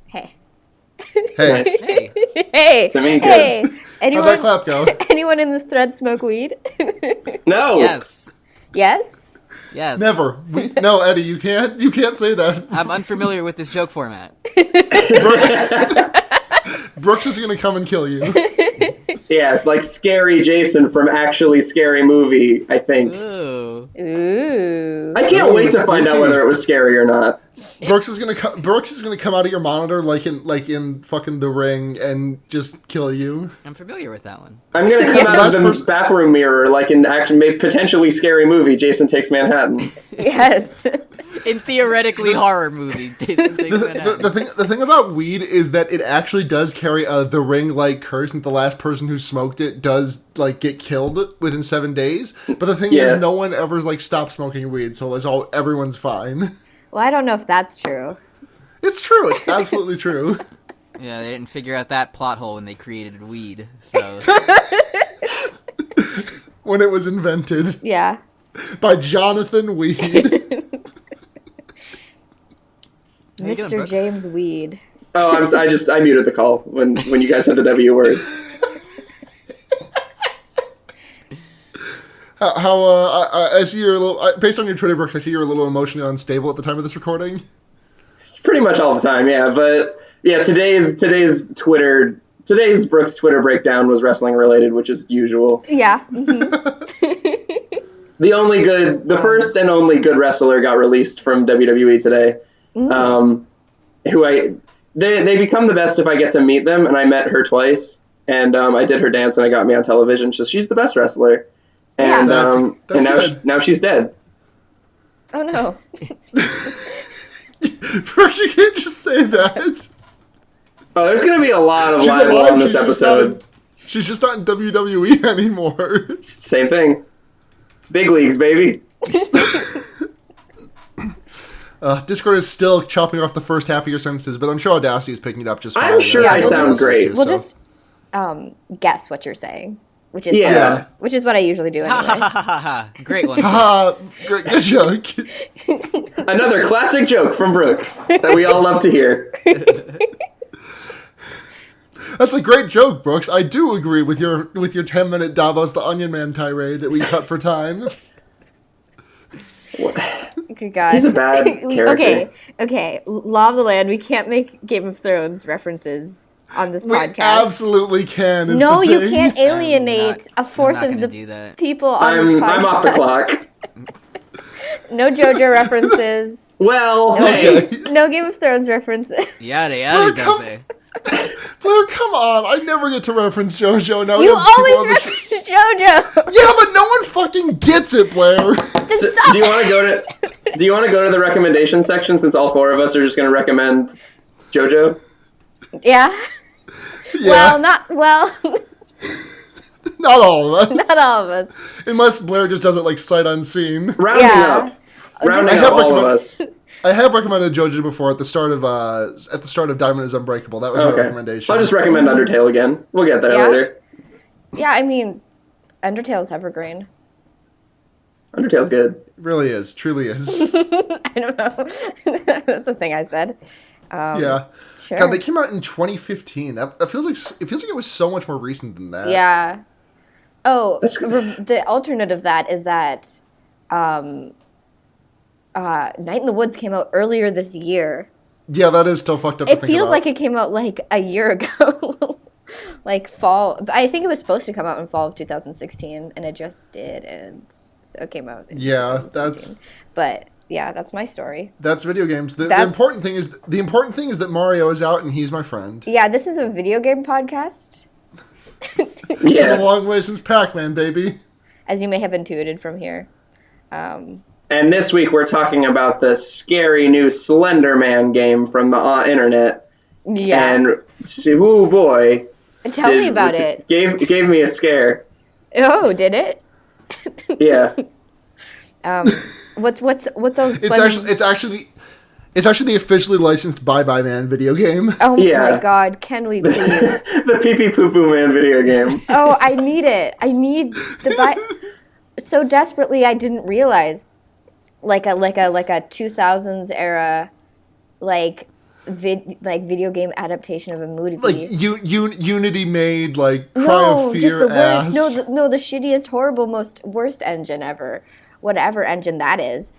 Hey. Hey. Hey. Hey. Tamika. Hey. How'd that clap go? Anyone in this thread smoke weed? No. Yes. Yes? Yes. Never. No, Eddie, you can't say that. I'm unfamiliar with this joke format. Brooks is gonna come and kill you. Yeah, it's like Scary Jason from Actually Scary Movie, I think. Ooh. Ooh. I can't wait to find out spooky. whether it was scary or not. Brooks is gonna come out of your monitor like in fucking The Ring and just kill you. I'm familiar with that one. I'm gonna come Yeah. out of the bathroom mirror like in potentially Scary Movie, Jason Takes Manhattan. Yes. In theoretically horror movie, Jason Takes Manhattan. The thing about weed is that it actually does carry a The Ring-like curse, and the last person who smoked it does like get killed within 7 days. But the thing is, no one ever like stopped smoking weed, so everyone's fine. Well, I don't know if that's true. It's true. It's absolutely true. Yeah, they didn't figure out that plot hole when they created weed. So When it was invented Yeah. by Jonathan Weed. How you doing, Mr. Brooks? James Weed. Oh, I muted the call when you guys said the W word. I see you're a little. Based on your Twitter, Brooks, I see you're a little emotionally unstable at the time of this recording. Pretty much all the time, yeah. But yeah, today's Brooks Twitter breakdown was wrestling related, which is usual. Yeah. Mhm. The first and only good wrestler got released from WWE today. They become the best if I get to meet them, and I met her twice, and I did her dance, and it got me on television. So she's the best wrestler, and that's now she's dead. Oh, no. Brooks, you can't just say that. Oh, there's gonna be a lot of She's libel alive. on this episode. She's just not in WWE anymore. Same thing. Big leagues, baby. Discord is still chopping off the first half of your sentences, but I'm sure Audacity is picking it up just fine. I'm sure I sound great. We'll just guess what you're saying, which is which is what I usually do ha ha anyway. ha ha ha. Great one. Great, good joke. Another classic joke from Brooks that we all love to hear. That's a great joke, Brooks. I do agree with your 10-minute Davos the Onion Man tirade that we cut for time. Good God. He's a bad character. Okay. Law of the land. We can't make Game of Thrones references on this We podcast. absolutely can. is No, the you thing. can't alienate a fourth of the do that. people on this podcast. I'm off the clock. No JoJo references. Well, Okay. hey, No Game of Thrones references. Yada yada come- does. Blair, come on. I never get to reference JoJo. Now we You have people always on the reference JoJo. Yeah, but no one fucking gets it, Blair. Then so, stop. do you want to go to the recommendation section since all four of us are just going to recommend JoJo? Yeah. Yeah, Not all of us. not all of us. Unless Blair just does it like sight unseen. Rounding Yeah. up all of us. I have recommended JoJo before at the start of Diamond is Unbreakable. That was my Okay. recommendation. I'll just recommend Undertale again. We'll get there Yeah. later. Yeah, I mean, Undertale's evergreen. Undertale good. It really is, truly is. I don't know. That's a thing I said. Yeah. Sure. God, they came out in 2015. That feels like it was so much more recent than that. Yeah. Oh, That's good. the alternate of that is that Night in the Woods came out earlier this year. Yeah, that is still fucked up. to It think feels about. like it came out like a year ago. Like fall. I think it was supposed to come out in fall of 2016, and it just didn't. So it came out in Yeah, 2017. But yeah, that's my story. That's video games. The That's- important thing is that Mario is out and he's my friend. Yeah, this is a video game podcast, It's a Yeah. long way since Pac-Man, baby. as you may have intuited from here. And this week we're talking about the scary new Slender Man game from the internet. Yeah. And oh boy, Tell me about it. Gave me a scare. Oh, did it? Yeah. What's those? It's actually the officially licensed Bye Bye Man video game. Oh Yeah. my God! Can we please? The Pee Pee Poo Poo Man video game. Oh, I need it. I need so desperately. I didn't realize, like a 2000s era, like video game adaptation of a movie. Like Unity made like Cry No, of Fear just the ass. worst. No, the shittiest, horrible, worst engine ever. Whatever engine that is.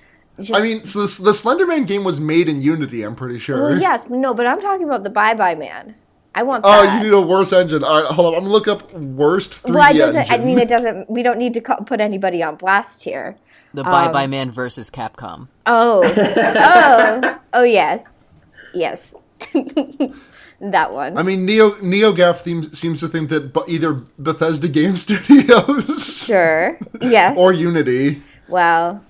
I mean, so the Slender Man game was made in Unity, I'm pretty sure. Well, yes, no, but I'm talking about the Bye Bye Man. I want Oh, that. you need a worse engine. All right, hold on. I'm gonna look up worst 3D Well, it doesn't. engine. I mean, it doesn't. We don't need to put anybody on blast here. The Bye Bye Man versus Capcom. Oh, yes. That one. I mean, NeoGaf seems to think that either Bethesda Game Studios, Sure. Yes. or Unity. Well,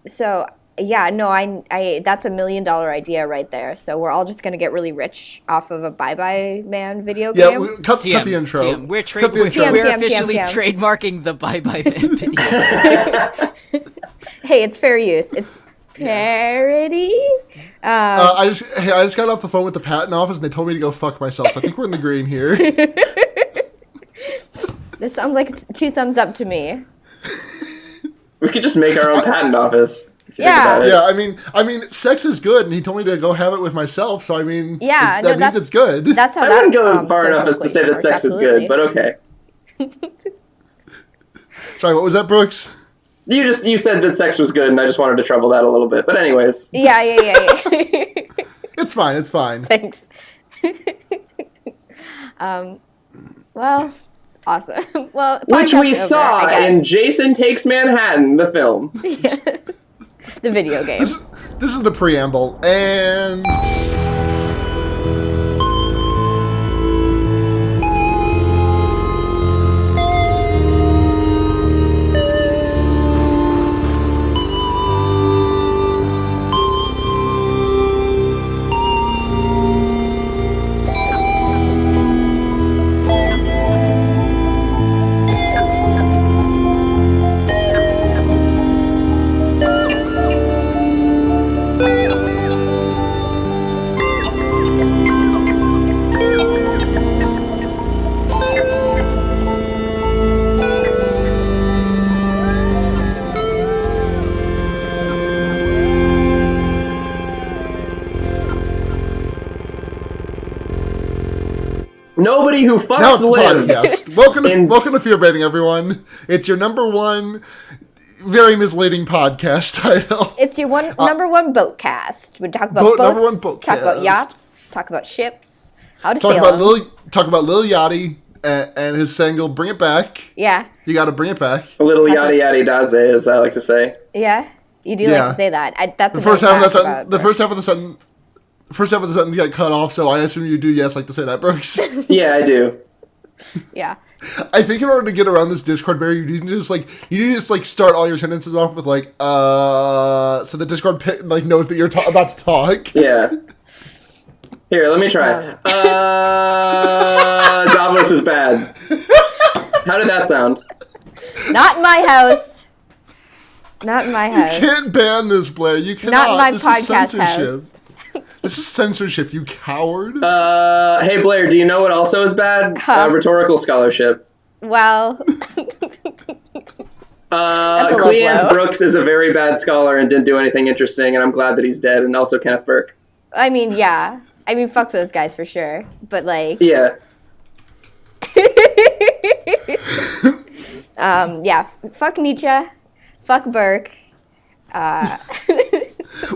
so yeah, no, I that's $1 million idea right there. So we're all just gonna get really rich off of a Bye Bye Man video Yeah, game. cut the intro. TM. We're TM. officially trademarking the Bye Bye Man video. Hey, it's fair use. It's parody. I just got off the phone with the patent office and they told me to go fuck myself. So I think we're in the green here. That sounds like it's 2 thumbs up to me. We could just make our own patent office. Yeah. Yeah, I mean, sex is good, and he told me to go have it with myself. So I mean, Yeah, that means it's good. That's how I that wouldn't go far social enough as to say equation that sex works, is absolutely. good, but okay. Sorry, what was that, Brooks? You said that sex was good, and I just wanted to trouble that a little bit. But anyways, Yeah. It's fine. Thanks. Well, awesome. Well, which we podcast's over, saw I guess. in Jason Takes Manhattan, the film. The video game. This is the preamble, and Nobody who now it's fucks the lives. podcast. Welcome to Fear Baiting, everyone. It's your number one, very misleading podcast title. It's your number one boat cast. We talk about boats, number one boat talk about cast. yachts, talk about ships, how to Talk sail about them. Lil Yachty and his single "Bring It Back." Yeah, You got to bring it back. A little yada yada daze, as I like to say. yeah. You do Yeah. like to say that. That's The a first known half of that fact sentence. about The Brooke. first half of the sentence got cut off, so I assume you do. Yes, like to say that, Brooks. Yeah, I do. Yeah. I think in order to get around this Discord barrier, you need to just start all your sentences off with so the Discord knows that you're about to talk. Yeah. Here, let me try. Davos is bad. How did that sound? Not in my house. Not in my house. You can't ban this, Blair. You cannot. Not in my This is podcast censorship. house. This is censorship, you coward. Hey Blair, do you know what also is bad? Rhetorical scholarship. Well, a low Cleanne blow. Brooks is a very bad scholar and didn't do anything interesting, and I'm glad that he's dead, and also Kenneth Burke. I mean, yeah. I mean, fuck those guys for sure. But like, Yeah. yeah. Fuck Nietzsche. Fuck Burke.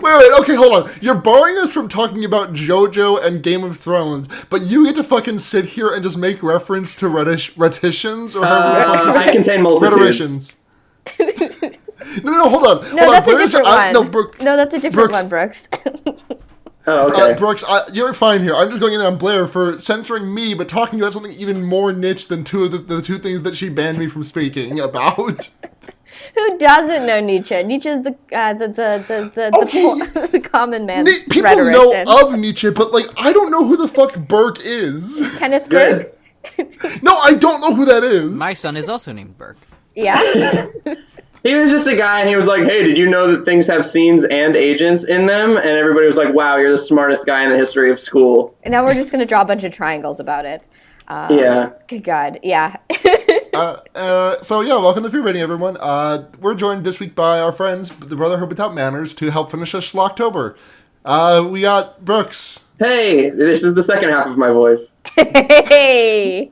Wait, okay, hold on. You're barring us from talking about JoJo and Game of Thrones, but you get to fucking sit here and just make reference to retitions or however I contain multitudes. rhetoricians. No, hold on. No, hold that's on. a different one. No, Brooke. No, that's a different Brooks- one, Brooks. Oh, okay. Brooks, you're fine here. I'm just going in on Blair for censoring me, but talking about something even more niche than the two things that she banned me from speaking about. Who doesn't know Nietzsche? Nietzsche's the common man's People rhetorician. know of Nietzsche, but I don't know who the fuck Burke is. Kenneth Good. Burke. No, I don't know who that is. My son is also named Burke. Yeah. He was just a guy, and he was like, hey, did you know that things have scenes and agents in them? And everybody was like, wow, you're the smartest guy in the history of school. And now we're just gonna draw a bunch of triangles about it. Yeah. Good God. Yeah. So yeah, welcome to Fear Rating, everyone. We're joined this week by our friends, the Brotherhood Without Manners, to help finish us Schlocktober. We got Brooks. Hey, this is the second half of my voice. Hey.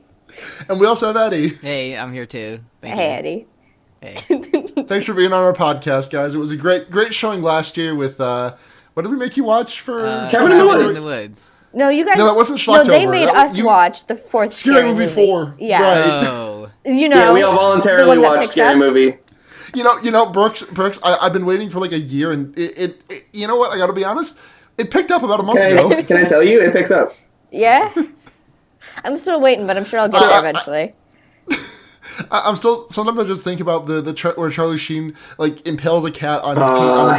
And we also have Eddy. Hey, I'm here too. Thank you. Eddy. Hey. Thanks for being on our podcast, guys. It was a great showing last year with, what did we make you watch for? Cabin in the Cabin Woods. in the Woods. No, you guys. No, that wasn't No, Schlocktober. they made us watch the fourth Scary Movie 4. Yeah. Right. Oh. You know. Yeah, we all the voluntarily one that watched picks Scary up? Movie. You know, Brooks, I've been waiting for like a year, and it you know what? I gotta be honest, it picked up about a month ago. Can I tell you? It picks up. Yeah. I'm still waiting, but I'm sure I'll get there eventually. I'm still. Sometimes I just think about where Charlie Sheen like impales a cat on his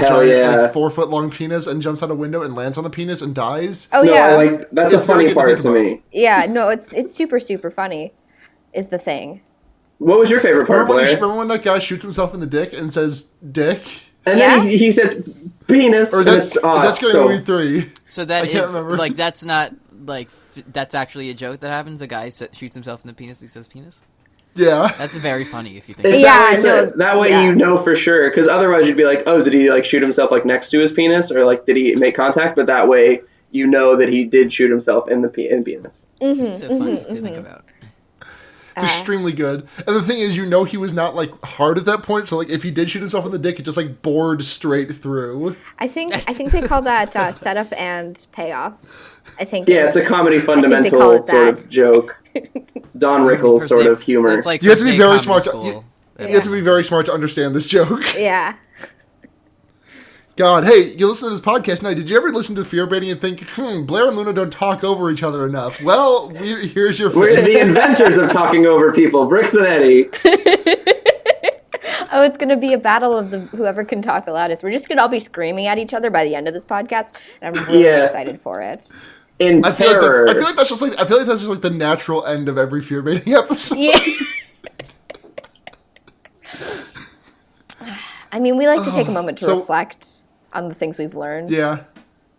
hell giant yeah. like 4 foot long penis and jumps out a window and lands on a penis and dies. Oh No, yeah. that's It's a funny very good to part think to about. me. Yeah. No, it's super funny. Is the thing. What was your favorite part, Blair? Remember when that guy shoots himself in the dick and says "dick"? And Yeah? then he says penis. Or is and that it's, is that Scary so- Movie 3? So that I can't remember. like that's not like that's actually a joke that happens. A guy shoots himself in the penis. He says penis. Yeah. That's very funny if you think. It's Yeah, that way, no, that way yeah. you know for sure, because otherwise you'd be like, oh, did he like shoot himself like next to his penis, or like did he make contact? But that way you know that he did shoot himself in the penis. It's so funny to think about. It's extremely good. And the thing is, you know he was not, like, hard at that point, so, like, if he did shoot himself in the dick, it just, like, bored straight through. I think they call that setup and payoff. I think. Yeah, it's a comedy call fundamental it sort of that. joke. It's Don Rickles sort of humor. It's like You have to be gay very comedy smart school. You have to be very smart to understand this joke. Yeah. God, hey, you listen to this podcast now. Did you ever listen to Fear Baiting and think, Blair and Luna don't talk over each other enough? Well, here's your We're the fix. inventors of talking over people, Brooks and Eddy. Oh, it's gonna be a battle of whoever can talk the loudest. We're just gonna all be screaming at each other by the end of this podcast, and I'm really excited for it. In I feel terror. like that's just like the natural end of every Fear Baiting episode. Yeah. I mean, we like to take a moment to So- reflect on the things we've learned Yeah.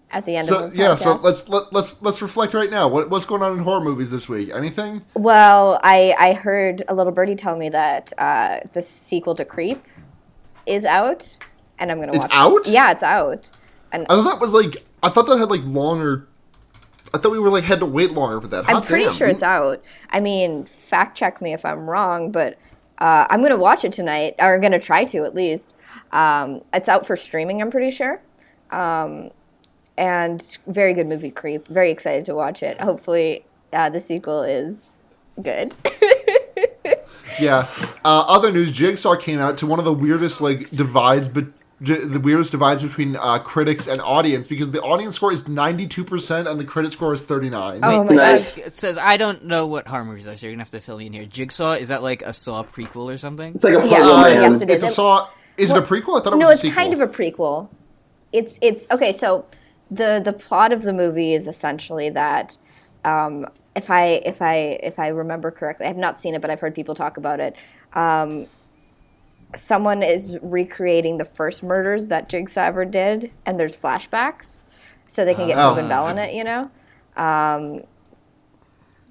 at the end So of the podcast. so let's reflect right now. What's going on in horror movies this week? Anything? Well, I heard a little birdie tell me that the sequel to Creep is out, and I'm gonna It's watch out? it. Yeah, it's out. And I thought that had like longer. I thought we were like had to wait longer for that. I'm Hot pretty damn. sure it's out. I mean, fact check me if I'm wrong, but I'm gonna watch it tonight, or gonna try to at least. It's out for streaming, I'm pretty sure. And very good movie, Creep. Very excited to watch it. Hopefully, the sequel is good. Yeah. Other news: Jigsaw came out to one of the weirdest divides, but the weirdest divides between critics and audience, because the audience score is 92% and the critic score is 39. Oh my Nice. god. It says I don't know what horror movies are, so you're gonna have to fill me in here. Jigsaw, is that like a Saw prequel or something? It's like a puzzle Yeah, man. yes, it It's is. a Saw. Is it a prequel? I thought it No, was a it's sequel. kind of a prequel. It's okay. So the plot of the movie is essentially that if I remember correctly, I have not seen it, but I've heard people talk about it. Someone is recreating the first murders that Jigsaw ever did, and there's flashbacks, so they can get Oh. Tobin Bell in it, you know.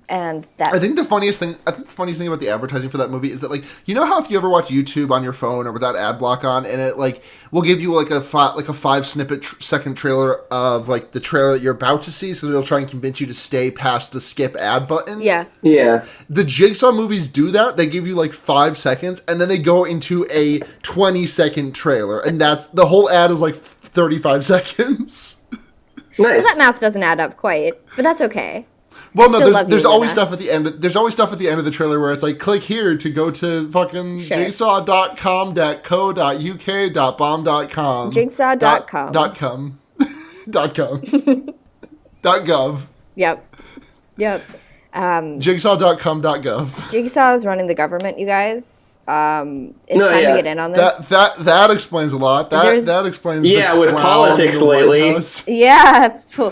And that I think the funniest thing about the advertising for that movie is that, like, you know how if you ever watch YouTube on your phone or without ad block on, and it like will give you like a 5 snippet second trailer of like the trailer that you're about to see, so it'll try and convince you to stay past the skip ad button. yeah. Yeah. The Jigsaw movies do that. They give you like 5 seconds, and then they go into a 20-second trailer, and that's the whole ad is like 35 seconds. Nice. That math doesn't add up quite, but that's okay. Well, still no, love there's you, always Luna. stuff at the end. There's always stuff at the end of the trailer where it's like, click here to go to fucking Sure. jigsaw.com.co.uk.bomb.com. Jigsaw.com. .com. .gov. Yep. Jigsaw.com.gov. Jigsaw is running the government, you guys. It's No, time yeah. to get in on this. That explains a lot. There's- That explains Yeah, the with clown politics in the White lately. House. Yeah, Hey, yeah,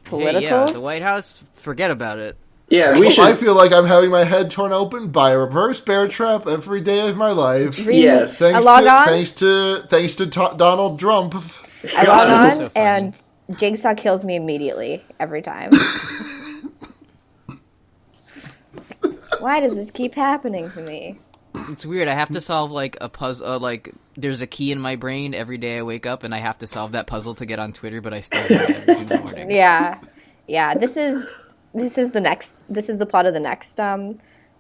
politicals. the White House, forget about it. Yeah, we I should. feel like I'm having my head torn open by a reverse bear trap every day of my life. Yes. I log on. Thanks to Donald Trump. I log God. on, So funny. and Jigsaw kills me immediately every time. Why does this keep happening to me? It's weird. I have to solve like a puzzle. Like there's a key in my brain every day I wake up, and I have to solve that puzzle to get on Twitter. But I still do it every single morning. Yeah. This is the plot of the next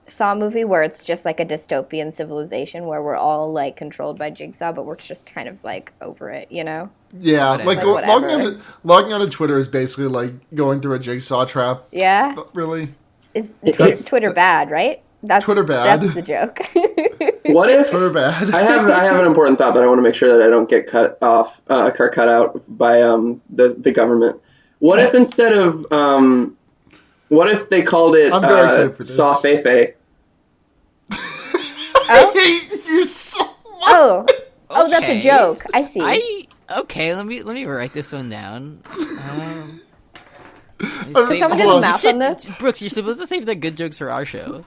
Saw movie, where it's just like a dystopian civilization where we're all like controlled by Jigsaw, but we're just kind of like over it, you know? Yeah, Whatever. logging onto Twitter is basically like going through a Jigsaw trap. Yeah. But really, it's Twitter bad, right? That's Twitter bad. That's the joke. What if Twitter bad. I have an important thought that I want to make sure that I don't get cut out by the government. What if instead of what if they called it Saw Feifei? Oh? You're so. Oh, that's a Okay. joke. I see. Okay. Let me write this one down. Can someone do the math on this? Brooks, you're supposed to save the good jokes for our show.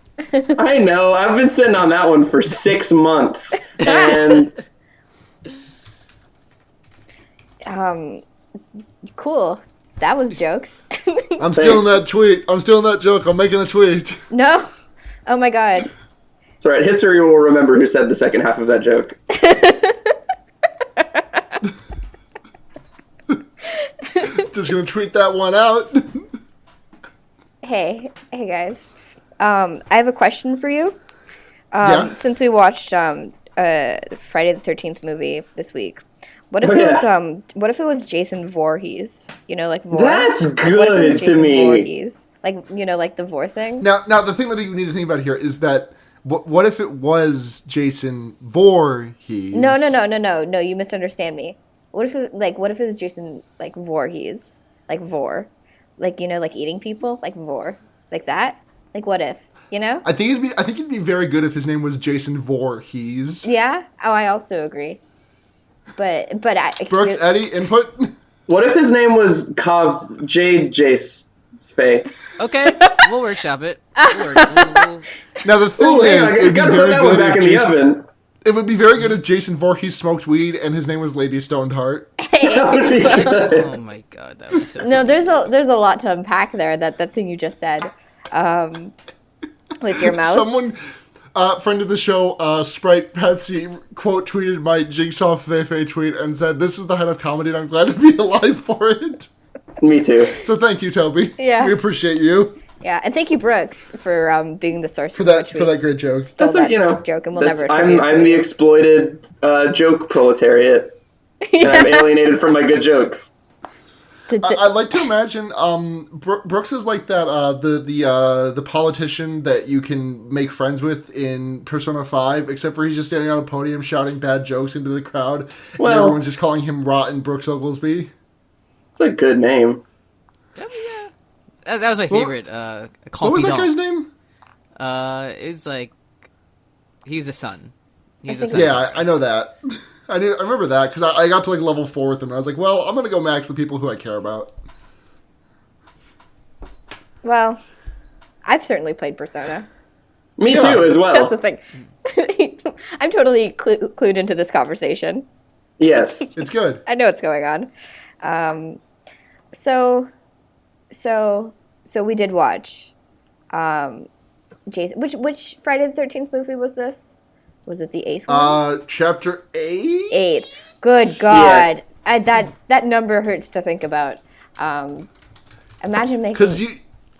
I know. I've been sitting on that one for 6 months, and Cool. That was jokes. I'm stealing that tweet. I'm stealing that joke. I'm making a tweet. No. Oh my god. it's all right. History will remember who said the second half of that joke. Just gonna tweet that one out. Hey guys. I have a question for you. Yeah. Since we watched Friday the 13th movie this week, what if what if it was Jason Voorhees? You know, like Vore. That's Like, what if it was good to Jason me. Voorhees? Like, you know, like the Vore thing. Now, the thing that you need to think about here is that what if it was Jason Voorhees? No. You misunderstand me. What if it was Jason like Voorhees, like Vore, like, you know, like eating people, like Vore, like that. Like, what if, you know? I think it'd be very good if his name was Jason Voorhees. Yeah. Oh, I also agree. But Brooks, Eddy, input. What if his name was Kav J. Jace Fei? Okay, we'll workshop it. We'll Now the thing Ooh, is, I it'd be gotta put very that one good back if in the Jason. oven. It would be very good if Jason Voorhees smoked weed and his name was Lady Stoned Heart. That would be good. Oh my god, that was so. No, there's a lot to unpack there. That thing you just said, with your mouth. Someone, friend of the show, Sprite Pepsi, quote tweeted my Jigsaw Feifei tweet and said, "This is the height of comedy, and I'm glad to be alive for it." Me too. So thank you, Toby. Yeah. We appreciate you. Yeah, and thank you, Brooks, for being the source For that- which we for that great joke. Stole That's that you know. joke, and we'll never. I'm attribute to the you. exploited joke proletariat, and I'm alienated from my good jokes. I'd like to imagine Brooks is like that the politician that you can make friends with in Persona 5, except for he's just standing on a podium shouting bad jokes into the crowd, and Well- everyone's just calling him Rotten Brooks Oglesby. It's a good name. That was my favorite. What was that guy's name? It was like he's a son. He's a think- son. Yeah, I know that. I remember that because I got to like level 4 with him, and I was like, well, I'm gonna go max the people who I care about. Well, I've certainly played Persona. Me Yeah. too, as well. That's the thing. I'm totally clued into this conversation. Yes. It's good. I know what's going on. So we did watch Jason. Which Friday the 13th movie was this? Was it the 8th one? Chapter 8? 8. Good God. That number hurts to think about. Imagine making Because you.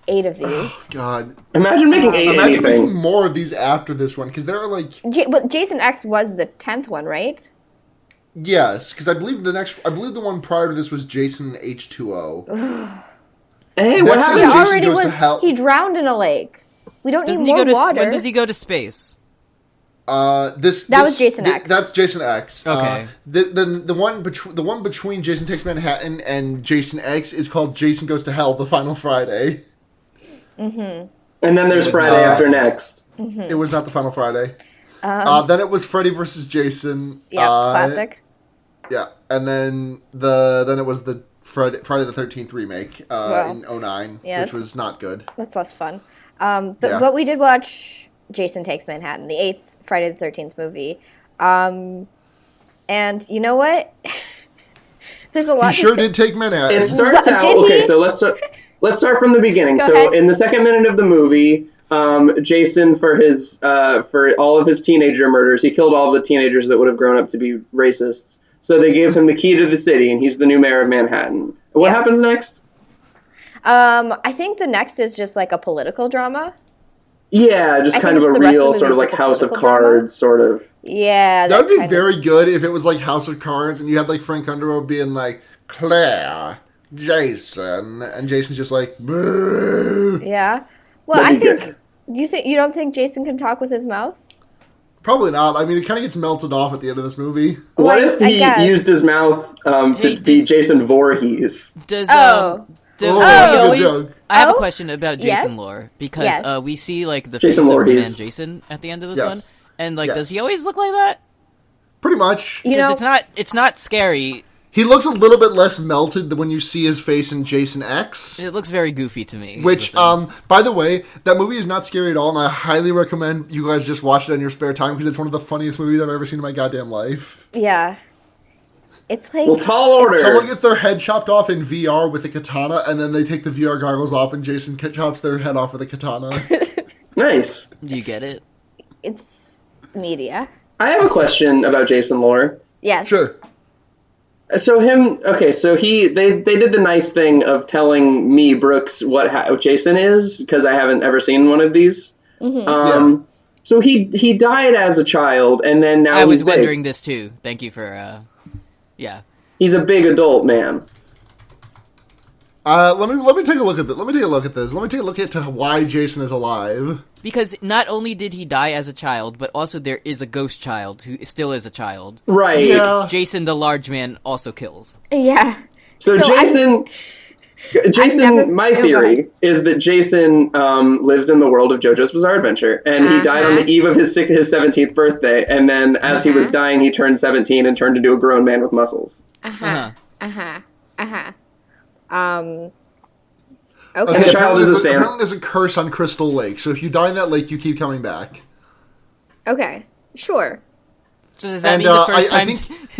8 of these. God. Imagine making eight Imagine making anything. more of these after this one, because there are like. Well, Jason X was the 10th one, right? Yes, because I believe the one prior to this was Jason H2O. Hey, Next what is happened? He Jason already goes to was. hell. He drowned in a lake. We don't Doesn't need he more go to water. when does he go to space? That was Jason X. That's Jason X. Okay. The one between Jason Takes Manhattan and Jason X is called Jason Goes to Hell: The Final Friday. And then there's was Friday not after awesome. next. It was not the Final Friday. Then it was Freddy versus Jason. Yeah, classic. Yeah, and then it was the Friday the 13th remake in 2009, yeah, which was not good. That's less fun. Yeah. But we did watch Jason Takes Manhattan, the 8th Friday the 13th movie. And you know what? There's a lot He to sure say. did take Manhattan. It starts What, out did okay. he? So let's start from the beginning. Go So ahead. in the second minute of the movie, Jason for all of his teenager murders. He killed all the teenagers that would have grown up to be racists. So they gave him the key to the city, and he's the new mayor of Manhattan. What happens next? I think the next is just like a political drama. Yeah, just kind of a real sort of like House of Cards sort of. Yeah. That would be very good if it was like House of Cards and you had like Frank Underwood being like, Claire, Jason, and Jason's just like, boo. Yeah. Well, I think, you don't think Jason can talk with his mouth? Probably not. I mean, it kind of gets melted off at the end of this movie. What if he used his mouth to be Jason VOREhees? I have a question about Jason lore, because we see like the face of the man Jason at the end of this one, and like, does he always look like that? Pretty much. You know, it's not scary. He looks a little bit less melted than when you see his face in Jason X. It looks very goofy to me. Which, by the way, that movie is not scary at all, and I highly recommend you guys just watch it in your spare time, because it's one of the funniest movies I've ever seen in my goddamn life. Yeah. It's like... Well, tall order. Someone gets their head chopped off in VR with a katana, and then they take the VR goggles off, and Jason chops their head off with a katana. Nice. Do you get it? It's media. I have a question about Jason lore. Yes. Sure. So they did the nice thing of telling me, Brooks, what Jason is, because I haven't ever seen one of these. Mm-hmm. So he died as a child, and then now I was wondering this too. Thank you for, He's a big adult man. Let me take a look at this. Let me take a look at why Jason is alive. Because not only did he die as a child, but also there is a ghost child who still is a child. Right. Yeah. Jason, the large man, also kills. Yeah. So Jason, my theory is that Jason lives in the world of JoJo's Bizarre Adventure, and he died on the eve of his 17th birthday, and then as he was dying, he turned 17 and turned into a grown man with muscles. Okay, apparently there's a curse on Crystal Lake, so if you die in that lake, you keep coming back. Okay, sure. So does that mean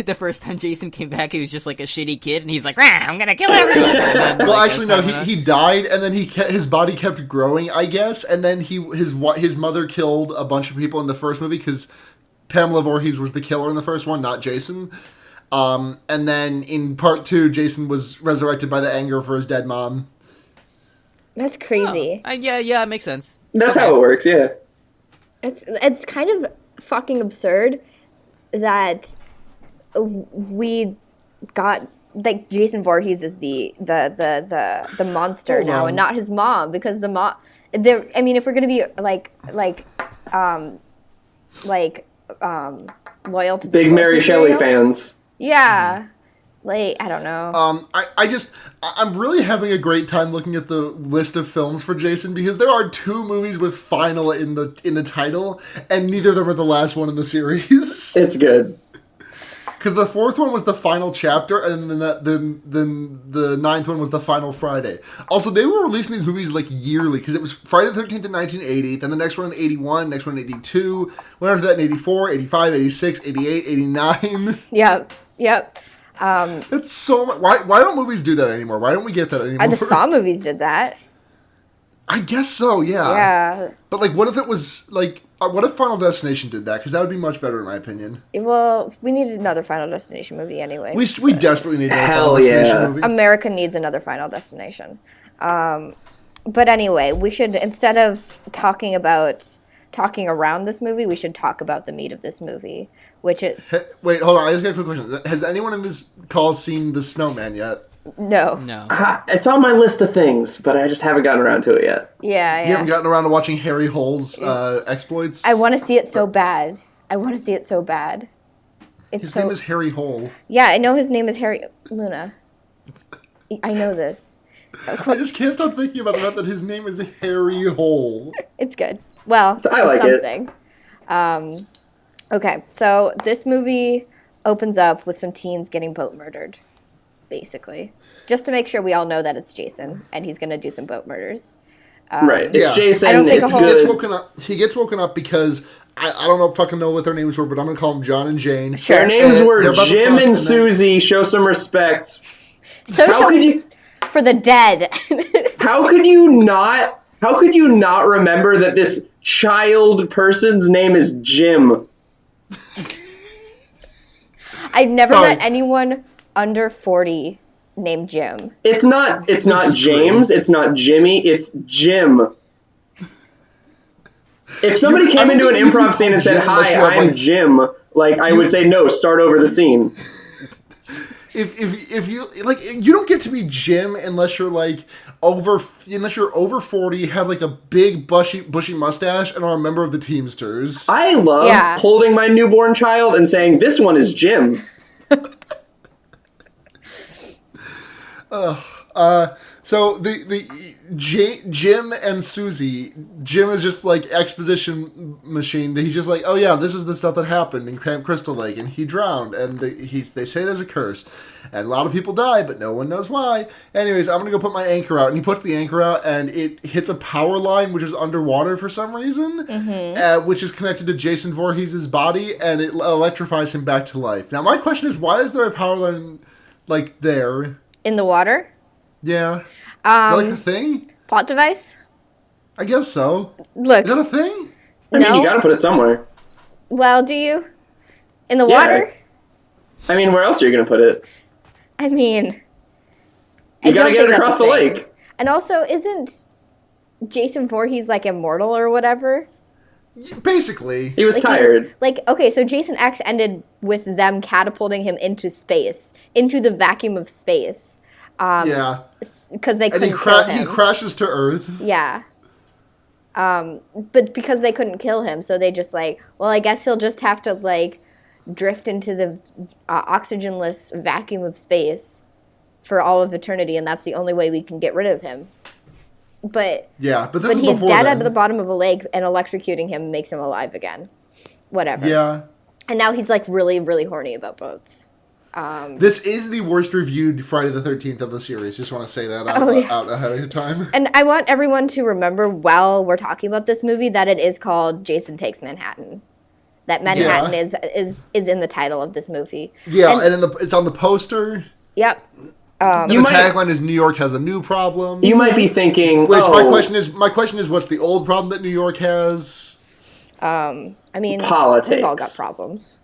the first time Jason came back, he was just like a shitty kid, and he's like, I'm gonna kill everyone? Then, well, actually, no, he died, and then his body kept growing, I guess, and then his mother killed a bunch of people in the first movie, because Pamela Voorhees was the killer in the first one, not Jason. And then in part 2, Jason was resurrected by the anger for his dead mom. That's crazy. Yeah, it makes sense. That's how it works, yeah. It's kind of fucking absurd that we got, like, Jason Voorhees is the monster now, and not his mom, because the mom, I mean, if we're gonna be loyal to the big Mary Shelley fans. Yeah. Like, I don't know. I'm really having a great time looking at the list of films for Jason, because there are 2 movies with "final" in the title, and neither of them are the last one in the series. It's good. Because the 4th one was the final chapter, and then the 9th one was the final Friday. Also, they were releasing these movies like yearly, because it was Friday the 13th in 1980, then the next one in 81, next one in 82, one after that in 84, 85, 86, 88, 89. Yep. It's so much. Why don't movies do that anymore? Why don't we get that anymore? The Saw movies did that. I guess so, yeah. Yeah. But, like, what if it was, like, what if Final Destination did that? Because that would be much better, in my opinion. Well, we needed another Final Destination movie anyway. We desperately need another Final Destination movie. America needs another Final Destination. But anyway, we should, instead of talking around this movie, we should talk about the meat of this movie, which is... Wait, hold on. I just got a quick question. Has anyone in this call seen The Snowman yet? No. It's on my list of things, but I just haven't gotten around to it yet. Yeah. You haven't gotten around to watching Harry Hole's exploits? I want to see it so bad. His name is Harry Hole. Yeah, I know his name is Harry... Luna. I know this. I just can't stop thinking about the fact that his name is Harry Hole. It's good. Well, I like something. Okay, so this movie opens up with some teens getting boat murdered, basically. Just to make sure we all know that it's Jason, and he's going to do some boat murders. Right, it's Jason. I don't think he gets woken up because... I don't fucking know what their names were, but I'm going to call them John and Jane. Sure. Their names were Jim and Susie. Show some respect. For the dead. How could you not How could you not remember that this child person's name is Jim? I've never met anyone under 40 named Jim. It's not James, true. it's not Jimmy, it's Jim. If somebody came into an improv scene and said, "Hi, I'm Jim," like I would say, "No, start over the scene." If you like, you don't get to be Jim unless you're like over 40, have like a big bushy mustache, and are a member of the Teamsters. I love holding my newborn child and saying, "This one is Jim." So the Jim and Susie, Jim is just like exposition machine. He's just like, oh yeah, this is the stuff that happened in Camp Crystal Lake, and he drowned, and they say there's a curse, and a lot of people die, but no one knows why. Anyways, I'm gonna go put my anchor out, and he puts the anchor out, and it hits a power line which is underwater for some reason, which is connected to Jason Voorhees' body, and it electrifies him back to life. Now my question is, why is there a power line like there in the water? Yeah. Is that like the thing? Plot device? I guess so. Look. Is that a thing? I mean, you gotta put it somewhere. Well, do you? In the water? I mean, where else are you gonna put it? I mean... You gotta get it across the lake. And also, isn't Jason Voorhees, like, immortal or whatever? Basically. He was tired. Okay, so Jason X ended with them catapulting him into space. Into the vacuum of space. Because they couldn't kill him. He crashes to Earth. Yeah. But because they couldn't kill him, so they just like, well, I guess he'll just have to like drift into the oxygenless vacuum of space for all of eternity, and that's the only way we can get rid of him. But he's dead at the bottom of a lake, and electrocuting him makes him alive again. Whatever. Yeah. And now he's like really, really horny about boats. This is the worst reviewed Friday the 13th of the series. Just want to say that out ahead of time. And I want everyone to remember while we're talking about this movie that it is called Jason Takes Manhattan. That Manhattan is in the title of this movie. Yeah, and it's on the poster. Yep. The tagline is New York has a new problem. You might be thinking, my question is, what's the old problem that New York has? I mean, politics. We've all got problems.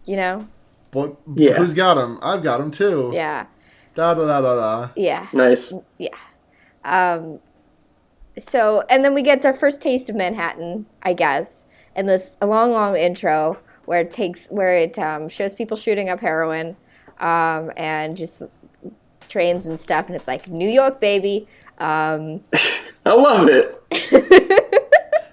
You know? But who's got them? I've got them too. Yeah. Da da da da da. Yeah. Nice. Yeah. So, and then we get our first taste of Manhattan, I guess, in this long intro where it shows people shooting up heroin, and just trains and stuff, and it's like New York, baby. I love it.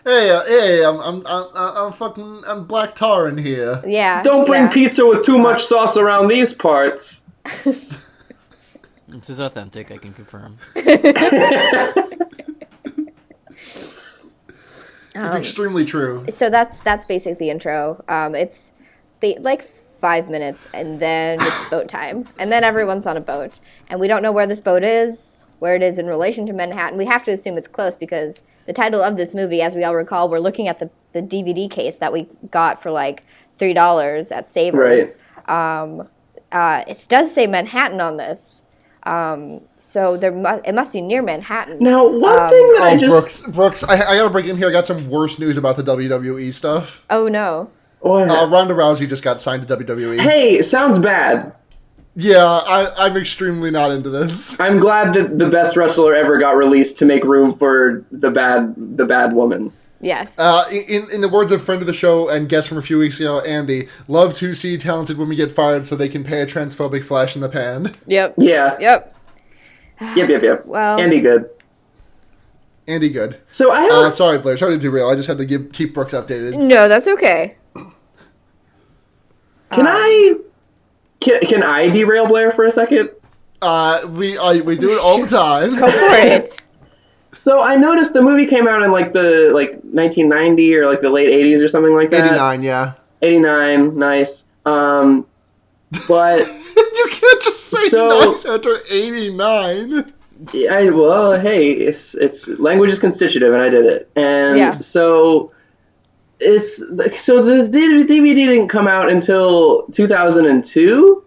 Hey, I'm black tar in here. Yeah. Don't bring pizza with too much sauce around these parts. This is authentic, I can confirm. It's extremely true. So that's basically the intro. It's like 5 minutes, and then it's boat time. And then everyone's on a boat. And we don't know where this boat is, where it is in relation to Manhattan. We have to assume it's close because the title of this movie, as we all recall, we're looking at the DVD case that we got for like $3 at Savers. Right. It does say Manhattan on this. So it must be near Manhattan. Now, one thing that Brooks, I gotta break in here. I got some worse news about the WWE stuff. Oh, no. Ronda Rousey just got signed to WWE. Hey, sounds bad. Yeah, I'm extremely not into this. I'm glad that the best wrestler ever got released to make room for the bad woman. Yes. In the words of friend of the show and guest from a few weeks ago, Andy, love to see talented women get fired so they can pay a transphobic flash in the pan. Yep. Yeah. Yep. Yep. Well, Andy good. So I have sorry, Blair. Sorry to derail. I just had to keep Brooks updated. No, that's okay. Can I derail Blair for a second? We do it all the time. Go for it. So I noticed the movie came out in like 1990 or like the late 80s or something like that. 89, yeah. 89, nice. But you can't just say nice after 89. Well, hey, it's language is constitutive, and I did it. And so the DVD didn't come out until 2002.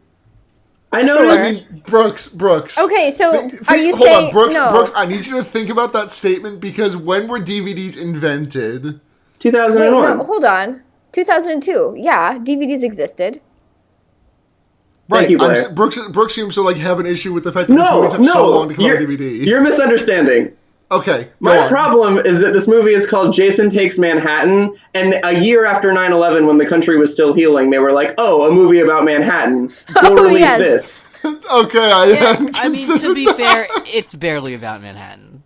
I know. Sure. I mean, Brooks. Okay, so are you hold saying on, Brooks? no? Brooks, I need you to think about that statement because when were DVDs invented? 2001. Wait, no, hold on. 2002. Yeah, DVDs existed. Right, you, Blair. Brooks seems to like have an issue with the fact that this movie took so long to come out on DVD. You're misunderstanding. Okay, My problem is that this movie is called Jason Takes Manhattan, and a year after 9/11, when the country was still healing, they were like, "Oh, a movie about Manhattan. We'll release this." Okay, I mean, to be fair, it's barely about Manhattan.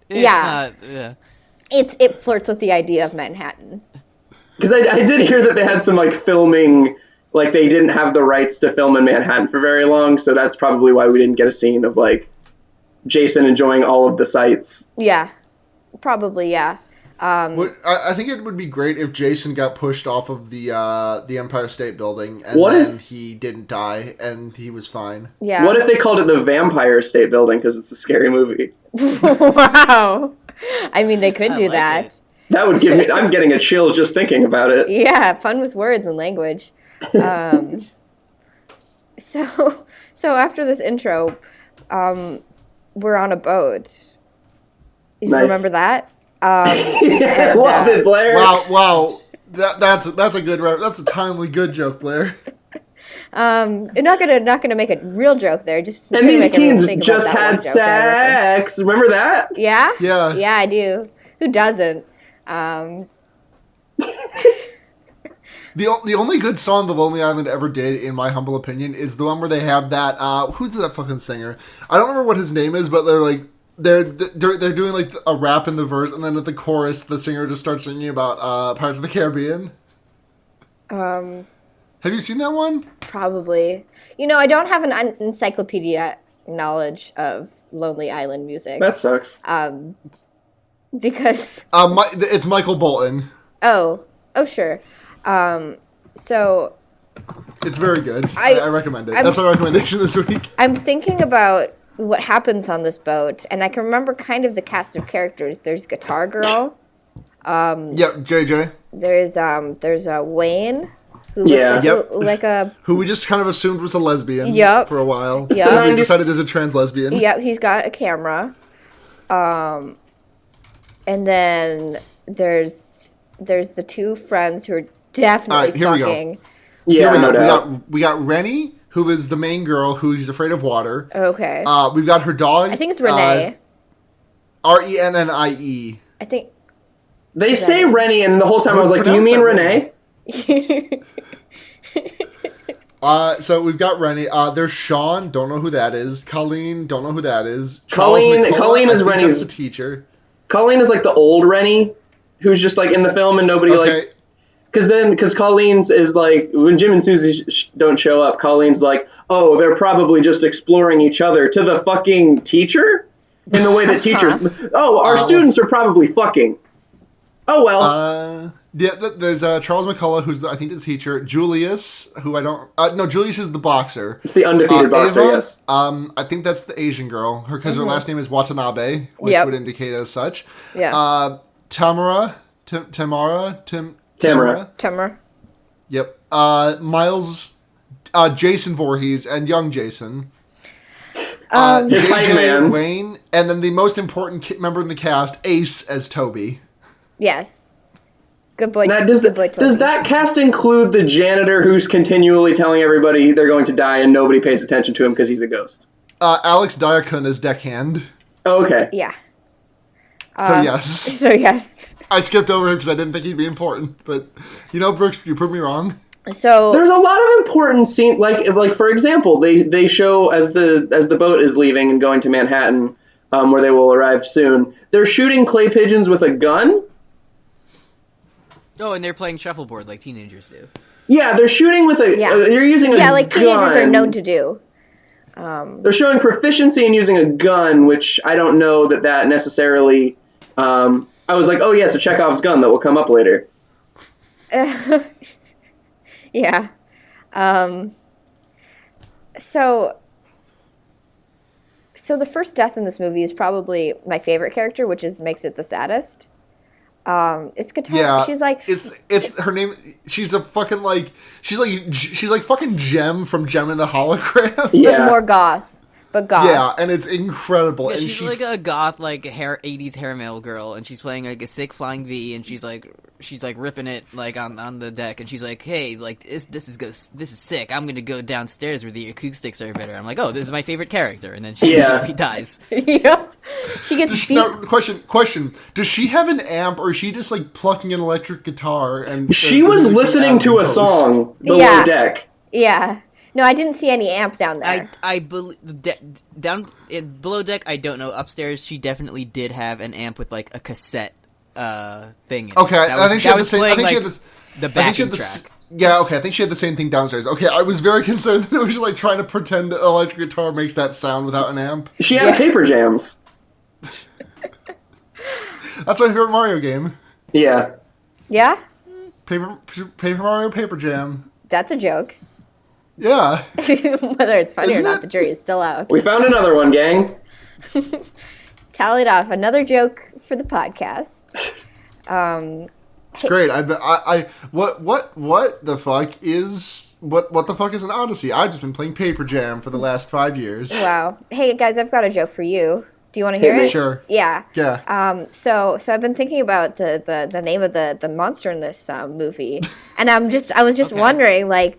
It's not, it flirts with the idea of Manhattan. Because I did hear that they had some like filming, like they didn't have the rights to film in Manhattan for very long, so that's probably why we didn't get a scene of like Jason enjoying all of the sights. Yeah, probably, yeah. I think it would be great if Jason got pushed off of the Empire State Building and then he didn't die and he was fine. Yeah. What if they called it the Vampire State Building because it's a scary movie? Wow. I mean, they could do that. It. That would give me. I'm getting a chill just thinking about it. Yeah, fun with words and language. So after this intro, we're on a boat. You remember that? Love it, Blair. Wow. That's a timely good joke, Blair. I'm not gonna make a real joke there. Just and these teens just had sex. Remember that? Yeah. Yeah. Yeah, I do. Who doesn't? The only good song The Lonely Island ever did, in my humble opinion, is the one where they have that. Who's that fucking singer? I don't remember what his name is, but they're like they're doing like a rap in the verse, and then at the chorus, the singer just starts singing about Pirates of the Caribbean. Have you seen that one? Probably. I don't have an encyclopedia knowledge of Lonely Island music. That sucks. Because it's Michael Bolton. Oh, sure. So it's very good. I recommend it. That's my recommendation this week. I'm thinking about what happens on this boat, and I can remember kind of the cast of characters. There's Guitar Girl. JJ. There's Wayne, who looks like a who we just kind of assumed was a lesbian for a while. Yeah. And we decided there's a trans lesbian. Yep, he's got a camera. And then there's the two friends who are definitely fucking. Yeah, no doubt. We got Rennie, who is the main girl who's afraid of water. Okay. We've got her dog. I think it's Renee. Rennie. I think. They say Rennie, and the whole time I was like, do you mean Renee? So we've got Rennie. There's Sean, don't know who that is. Colleen, don't know who that is. Colleen is Rennie's the teacher. Colleen is like the old Rennie, who's just like in the film and nobody like. Because Colleen's is like, when Jim and Susie don't show up, Colleen's like, oh, they're probably just exploring each other to the fucking teacher? In the way that teachers, our students are probably fucking. Oh, well. There's Charles McCullough, who's I think the teacher. Julius, who I don't. No, Julius is the boxer. It's the undefeated boxer. Ava, yes. I think that's the Asian girl. Because her last name is Watanabe, which would indicate as such. Yeah. Tamara. Yep. Miles. Jason VOREhees and young Jason. JJ, Wayne, and then the most important member in the cast, Ace, as Toby. Yes. Good boy. Now, good boy, Toby. Does that cast include the janitor who's continually telling everybody they're going to die and nobody pays attention to him because he's a ghost? Alex Diakun is deckhand. Oh, okay. Yeah. So yes. So yes. I skipped over him because I didn't think he'd be important, but Brooks, you proved me wrong. So there's a lot of important scenes, like for example, they show as the boat is leaving and going to Manhattan, where they will arrive soon. They're shooting clay pigeons with a gun. Oh, and they're playing shuffleboard like teenagers do. Yeah, they're shooting with a. Yeah, they're using a gun. Yeah, like teenagers are known to do. They're showing proficiency in using a gun, which I don't know that necessarily. I was like, oh yes, a Chekhov's gun that will come up later. Yeah. So the first death in this movie is probably my favorite character, which makes it the saddest. It's guitar. Yeah, She's like, it's her name. She's a fucking like she's like fucking Gem from Gem and the Hologram. Yeah. but more goth. But goth. Yeah, and it's incredible. Yeah, and she's like a goth, like 80s hair metal girl, and she's playing like a sick flying V, and she's like ripping it like on the deck, and she's like, "Hey, like this is sick. I'm gonna go downstairs where the acoustics are better." I'm like, "Oh, this is my favorite character," and then she dies. Yep. She gets beat. No, question. Does she have an amp, or is she just like plucking an electric guitar? And she was listening to a song below deck. Yeah. No, I didn't see any amp down there. I believe down in below deck. I don't know. Upstairs, she definitely did have an amp with like a cassette thing. Okay, I think she had the same. I think she had the backing track. Yeah, okay, I think she had the same thing downstairs. Okay, I was very concerned that it was like trying to pretend that an electric guitar makes that sound without an amp. She had paper jams. That's my favorite Mario game. Yeah. Yeah? Paper Mario Paper Jam. That's a joke. Yeah. Whether it's funny Isn't or not, it? the jury is still out. We found another one, gang. Tallied off. Another joke for the podcast. It's great. What the fuck is what the fuck is an Odyssey? I've just been playing Paper Jam for the last 5 years. Wow. Hey, guys, I've got a joke for you. Do you want to hear it? Sure. Yeah. Yeah. So I've been thinking about the name of the monster in this movie, and I was just wondering, like,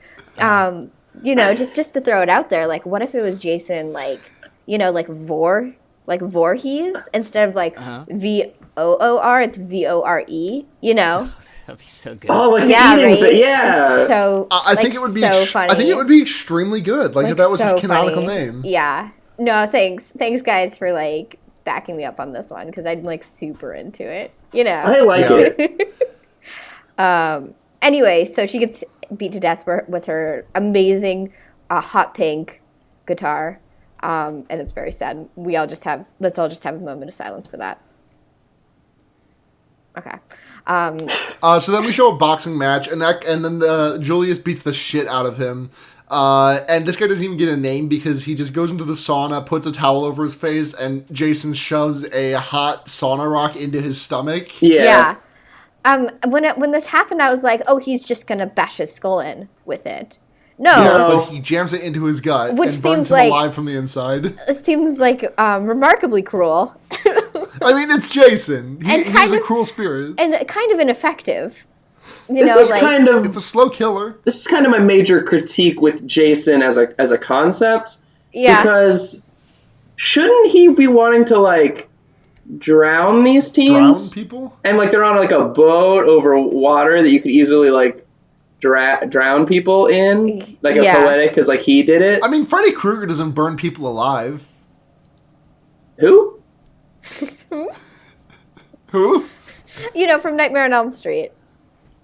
just to throw it out there, like, what if it was Jason, like, like VOREhees instead of like VOOR, it's VORE, That'd be so good. Oh, like Yeah, eating, right? but yeah. It's so I think it would be so funny. I think it would be extremely good. Like if that was so his canonical funny. name. Yeah. No, thanks guys for like backing me up on this one because I'm like super into it. I like it. Anyway, so she gets beat to death with her amazing hot pink guitar, and it's very sad. Let's all just have a moment of silence for that. Okay. So then we show a boxing match, and then Julius beats the shit out of him. And this guy doesn't even get a name because he just goes into the sauna, puts a towel over his face, and Jason shoves a hot sauna rock into his stomach. Yeah. When this happened, I was like, oh, he's just gonna bash his skull in with it. No, but he jams it into his gut which and burns seems him like alive from the inside. It seems like remarkably cruel. I mean, it's Jason. He's a cruel spirit. And kind of ineffective. It's a slow killer. This is kind of my major critique with Jason as a concept. Yeah. Because shouldn't he be wanting to like drown these teens? Drown people? And like they're on like a boat over water that you could easily like drown people in, like a poetic because like he did it. I mean, Freddy Krueger doesn't burn people alive. Who? Who? From Nightmare on Elm Street.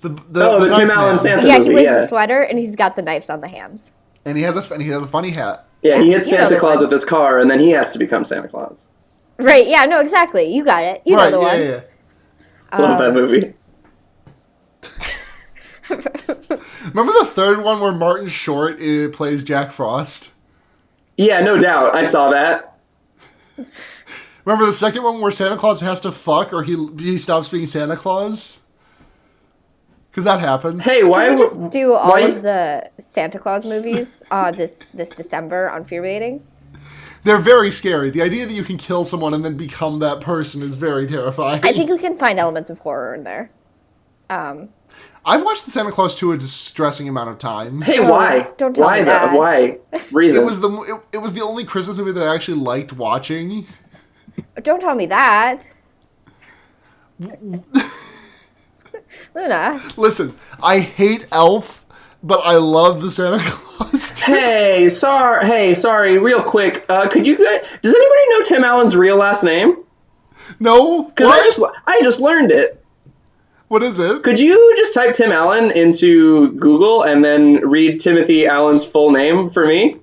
The Tim Allen Santa movie. Yeah, he wears the sweater and he's got the knives on the hands. And he has a funny hat. Yeah, he hits Santa Claus with his car, and then he has to become Santa Claus. Right? Yeah. No, exactly. You got it. You know the one. Yeah. Love that movie. Remember the third one where Martin Short plays Jack Frost? Yeah, no doubt. I saw that. Remember the second one where Santa Claus has to fuck or he stops being Santa Claus? Because that happens. Hey, why Can we just do all of the Santa Claus movies this December on Fear Baiting? They're very scary. The idea that you can kill someone and then become that person is very terrifying. I think we can find elements of horror in there. I've watched the Santa Claus 2 a distressing amount of times. Hey, why? Don't tell me that. Why? Reason. It was the only Christmas movie that I actually liked watching. Don't tell me that. Luna. Listen, I hate Elf, but I love the Santa Claus 2. Hey, sorry, real quick. Could you guys? Does anybody know Tim Allen's real last name? No? Because I just learned it. What is it? Could you just type Tim Allen into Google and then read Timothy Allen's full name for me?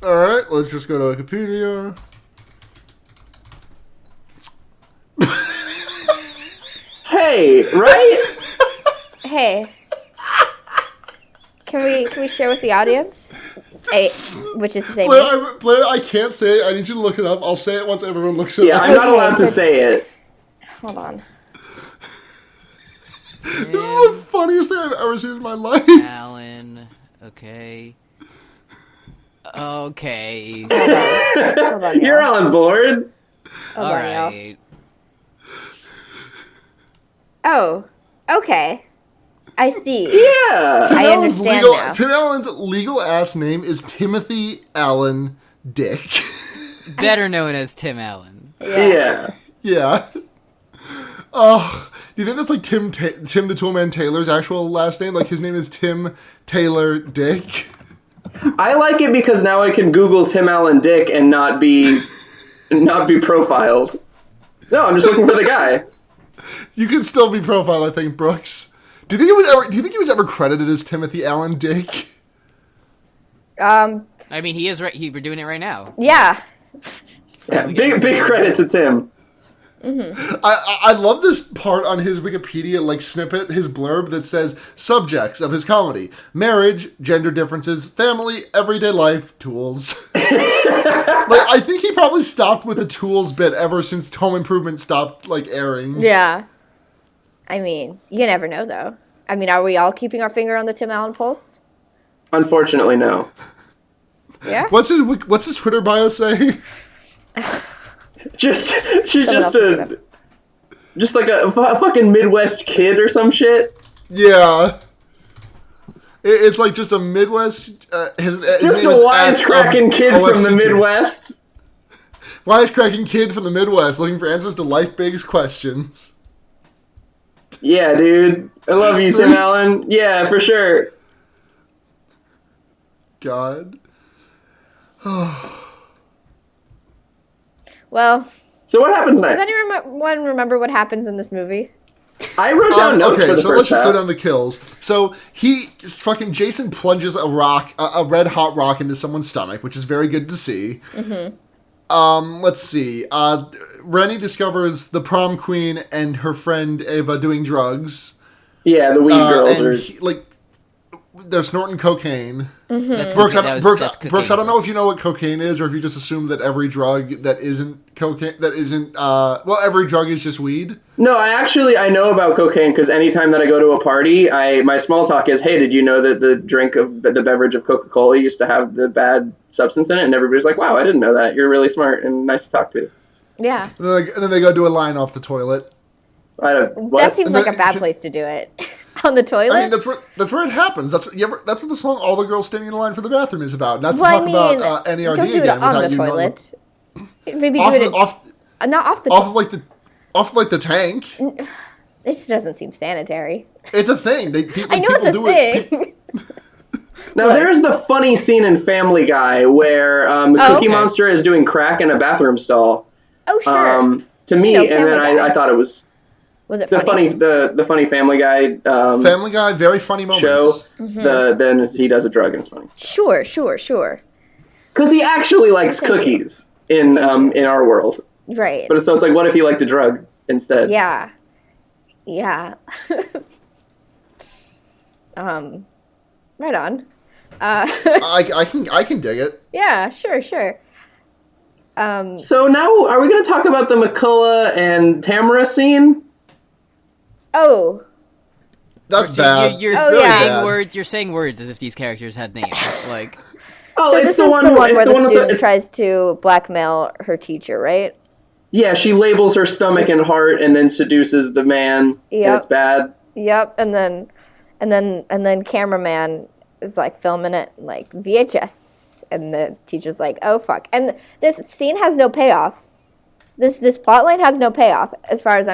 Alright, let's just go to Wikipedia. Hey, right? Hey. Can we share with the audience? Which is to say Blair, I can't say it. I need you to look it up. I'll say it once everyone looks it up. Yeah, I'm not allowed to say it. Hold on. This is the funniest thing I've ever seen in my life. Alan. Okay. Hold on, You're on board. Hold All on, y'all. right. Oh, okay. I see. Yeah. I understand now. Tim Allen's legal ass name is Timothy Allen Dick. Better known as Tim Allen. Yeah. Yeah. Oh, do you think that's like Tim the Toolman Taylor's actual last name? Like his name is Tim Taylor Dick. I like it because now I can Google Tim Allen Dick and not be profiled. No, I'm just looking for the guy. You can still be profiled, I think, Brooks. Do you think he was ever credited as Timothy Allen Dick? I mean, he is right. We're doing it right now. Yeah. Yeah, big credit to Tim. Mm-hmm. I love this part on his Wikipedia snippet, his blurb that says subjects of his comedy: marriage, gender differences, family, everyday life, tools. I think he probably stopped with the tools bit ever since Home Improvement stopped airing. Yeah. I mean, you never know though. I mean, are we all keeping our finger on the Tim Allen pulse? Unfortunately, no. Yeah. What's his Twitter bio say? She's Someone just like a fucking Midwest kid or some shit. Yeah. It's like just a Midwest. His just name a is wisecracking kid from the Midwest. Wisecracking kid from the Midwest looking for answers to life biggest questions. Yeah, dude. I love you, Tim Allen. Yeah, for sure. God. Well. So what happens next? Does anyone remember what happens in this movie? I wrote down notes for the so first let's just half. go down the kills. So Jason plunges a red hot rock into someone's stomach, which is very good to see. Mm-hmm. Let's see. Rennie discovers the prom queen and her friend Ava doing drugs. Yeah, the weed girls they're snorting cocaine. Mm-hmm. Brooks, that's Brooks, I don't know if you know what cocaine is, or if you just assume that every drug that isn't cocaine, every drug is just weed. No, I know about cocaine because anytime that I go to a party, my small talk is, hey, did you know that the beverage of Coca-Cola used to have the bad substance in it? And everybody's like, wow, I didn't know that. You're really smart and nice to talk to. Yeah. And then they go do a line off the toilet. That seems like a bad place to do it. On the toilet? I mean, that's where it happens. That's what the song "All the Girls Standing in Line for the Bathroom" is about. Not to talk about NERD don't do again. it on the toilet. Maybe do it not off the toilet. Off the tank. It just doesn't seem sanitary. It's a thing. I know it's a thing. Now, there's the funny scene in Family Guy where the Cookie Monster is doing crack in a bathroom stall. Oh, sure. To me, and then I thought it was... Was it funny? The funny Family Guy Family Guy, very funny moments. Show. Mm-hmm. Then he does a drug and it's funny. Sure. Because he actually likes cookies in our world. Right. But so it's like, what if he liked a drug instead? Yeah. Right on. I can dig it. Yeah, sure. So now, are we going to talk about the McCullough and Tamara scene? Oh. That's bad. You're saying words as if these characters had names. So this is the one where the student tries to blackmail her teacher, right? Yeah, she labels her stomach and heart and then seduces the man. Yep. And it's bad. Yep, and then cameraman is filming it VHS, and the teacher's like, "Oh fuck!" And this scene has no payoff. This plot line has no payoff as far as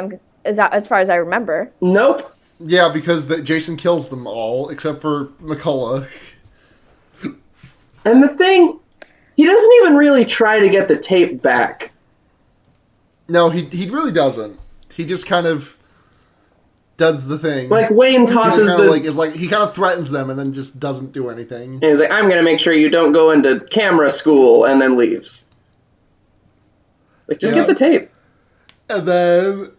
I remember. Nope. Yeah, because Jason kills them all except for McCullough. And the thing, he doesn't even really try to get the tape back. No, he really doesn't. He just kind of does the thing. Wayne tosses he kind of threatens them and then just doesn't do anything. And he's like, I'm going to make sure you don't go into camera school, and then leaves. Just get the tape. And then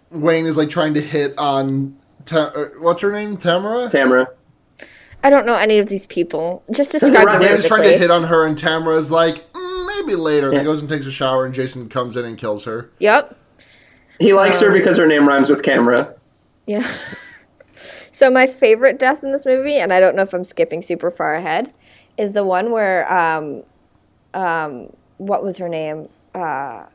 Wayne is trying to hit on what's her name? Tamara. I don't know any of these people. Just describe them. Wayne is trying to hit on her, and Tamara's like, maybe later. And he goes and takes a shower, and Jason comes in and kills her. Yep. He likes her because her name rhymes with camera. Yeah. So my favorite death in this movie, and I don't know if I'm skipping super far ahead, is the one where what was her name? The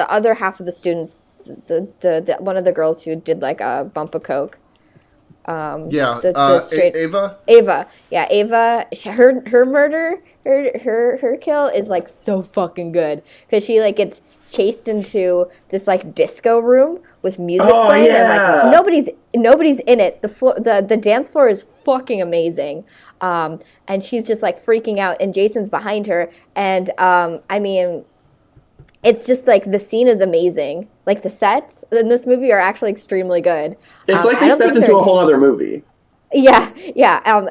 other half of the students, the one of the girls who did like a bump of coke. Ava. Ava, yeah, Ava. Her murder, her kill is like so fucking good because she like gets chased into this like disco room with music playing and like nobody's in it. The dance floor is fucking amazing. And she's just like freaking out and Jason's behind her and I mean it's just like the scene is amazing. Like the sets in this movie are actually extremely good. It's like they stepped into a whole other movie. Yeah.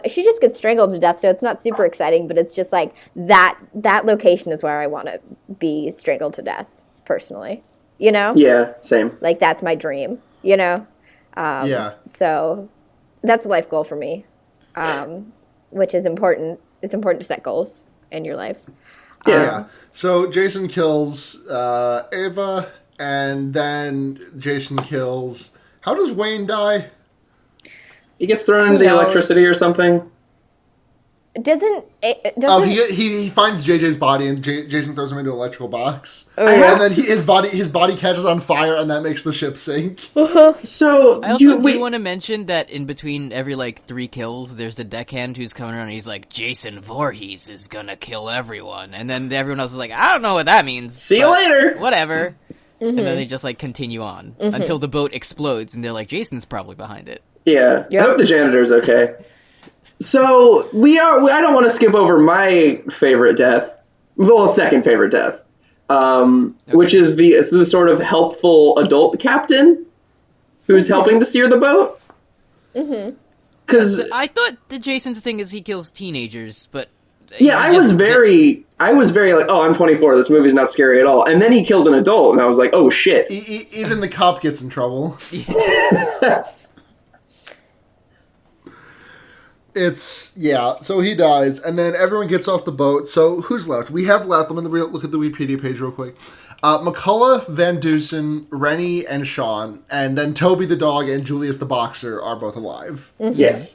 She just gets strangled to death, so it's not super exciting, but it's just like that location is where I want to be strangled to death. Personally, you know? Yeah, same. Like, that's my dream, you know? So, that's a life goal for me, which is important. It's important to set goals in your life. Yeah. So, Jason kills Ava, and then Jason kills... How does Wayne die? He gets thrown into the electricity or something. He finds JJ's body and Jason throws him into an electrical box. Yeah. And then his body catches on fire and that makes the ship sink. So I also do want to mention that in between every like 3 kills, there's the deckhand who's coming around and he's like, Jason VOREhees is gonna kill everyone. And then everyone else is like, I don't know what that means. See you later. Whatever. And then they just like continue on until the boat explodes and they're like, Jason's probably behind it. Yeah. Yep. I hope the janitor's okay. So I don't want to skip over my favorite death, well, second favorite death, which is the sort of helpful adult captain who's helping to steer the boat. Because I thought the Jason's thing is he kills teenagers, but I was very like, oh, I'm 24. This movie's not scary at all. And then he killed an adult, and I was like, oh shit. Even the cop gets in trouble. So he dies, and then everyone gets off the boat. So who's left? We have left, I'm going to look at the Wikipedia page real quick. McCullough, Van Dusen, Rennie, and Sean, and then Toby the dog and Julius the boxer are both alive. Yes.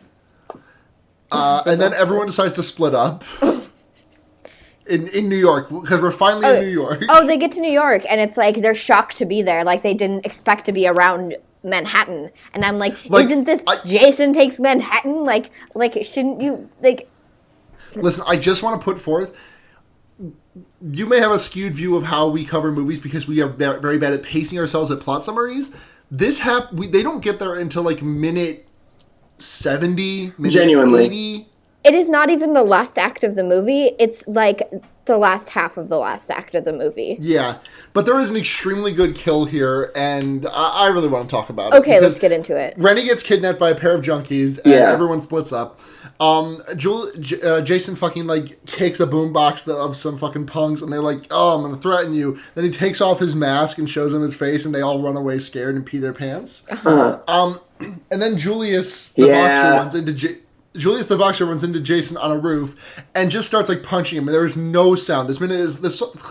And then everyone decides to split up in New York, because we're finally in New York. Oh, they get to New York, and it's like they're shocked to be there. Like, they didn't expect to be around Manhattan, and I'm like isn't this Jason Takes Manhattan? Like shouldn't you like? Listen, I just want to put forth. You may have a skewed view of how we cover movies because we are very bad at pacing ourselves at plot summaries. They don't get there until like minute 70, minute Genuinely. 80. It is not even the last act of the movie. It's like the last half of the last act of the movie. Yeah, but there is an extremely good kill here, and I really want to talk about it. Okay, let's get into it. Rennie gets kidnapped by a pair of junkies, and everyone splits up. Jason fucking like kicks a boombox of some fucking punks, and they're like, "Oh, I'm gonna threaten you." Then he takes off his mask and shows them his face, and they all run away scared and pee their pants. And then Julius the boxer runs into Jason on a roof and just starts like punching him, and there is no sound. This clip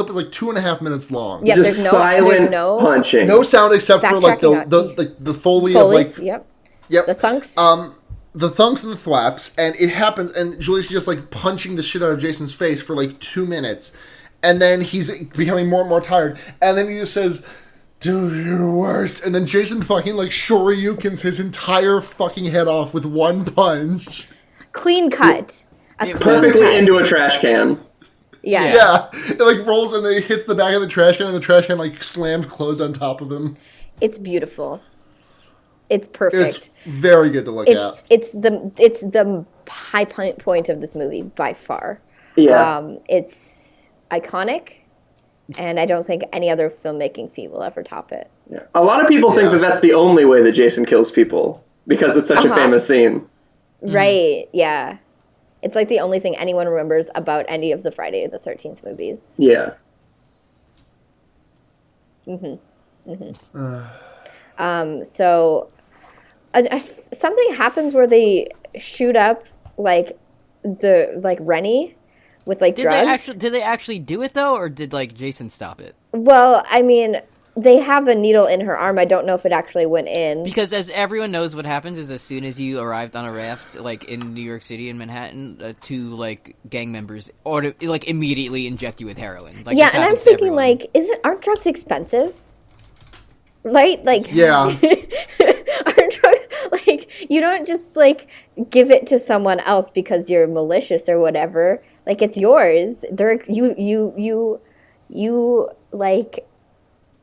is like 2.5 minutes long. Yeah, there's no punching, no sound except for like the foley of like yep, the thunks, the thunks and the thwaps, and it happens, and Julius is just like punching the shit out of Jason's face for like 2 minutes, and then he's becoming more and more tired, and then he just says, "Do your worst," and then Jason fucking like shoryukens his entire fucking head off with one punch. Clean cut. Perfectly into a trash can. Yeah. It like rolls and then it hits the back of the trash can, and the trash can like slams closed on top of him. It's beautiful. It's perfect. It's very good to look at. It's the high point of this movie by far. Yeah. It's iconic, and I don't think any other filmmaking feat will ever top it. Yeah. A lot of people think that that's the only way that Jason kills people because it's such a famous scene. Right, yeah. It's like the only thing anyone remembers about any of the Friday the 13th movies. Yeah. So something happens where they shoot up like Rennie with like drugs. Did they actually do it though, or did like Jason stop it? Well, I mean, they have a needle in her arm. I don't know if it actually went in. Because as everyone knows, what happens is as soon as you arrived on a raft, like in New York City in Manhattan, two like gang members like immediately inject you with heroin. Like, yeah, and I'm thinking like, aren't drugs expensive? Right? Like, Yeah. aren't drugs like, you don't just like give it to someone else because you're malicious or whatever. Like, it's yours. You like.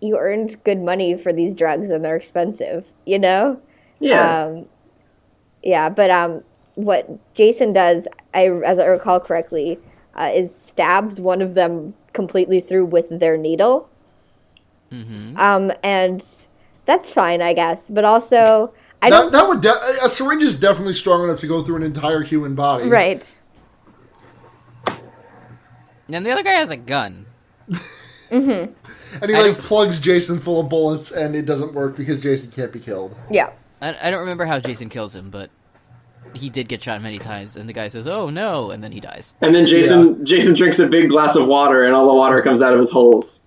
You earned good money for these drugs and they're expensive, you know? Yeah. But what Jason does, as I recall correctly, is stabs one of them completely through with their needle. Mm-hmm. And that's fine, I guess. But also, a syringe is definitely strong enough to go through an entire human body. Right. And the other guy has a gun. Mm-hmm. And he plugs Jason full of bullets, and it doesn't work because Jason can't be killed. Yeah. I don't remember how Jason kills him, but he did get shot many times, and the guy says, "Oh no," and then he dies. And then Jason drinks a big glass of water, and all the water comes out of his holes.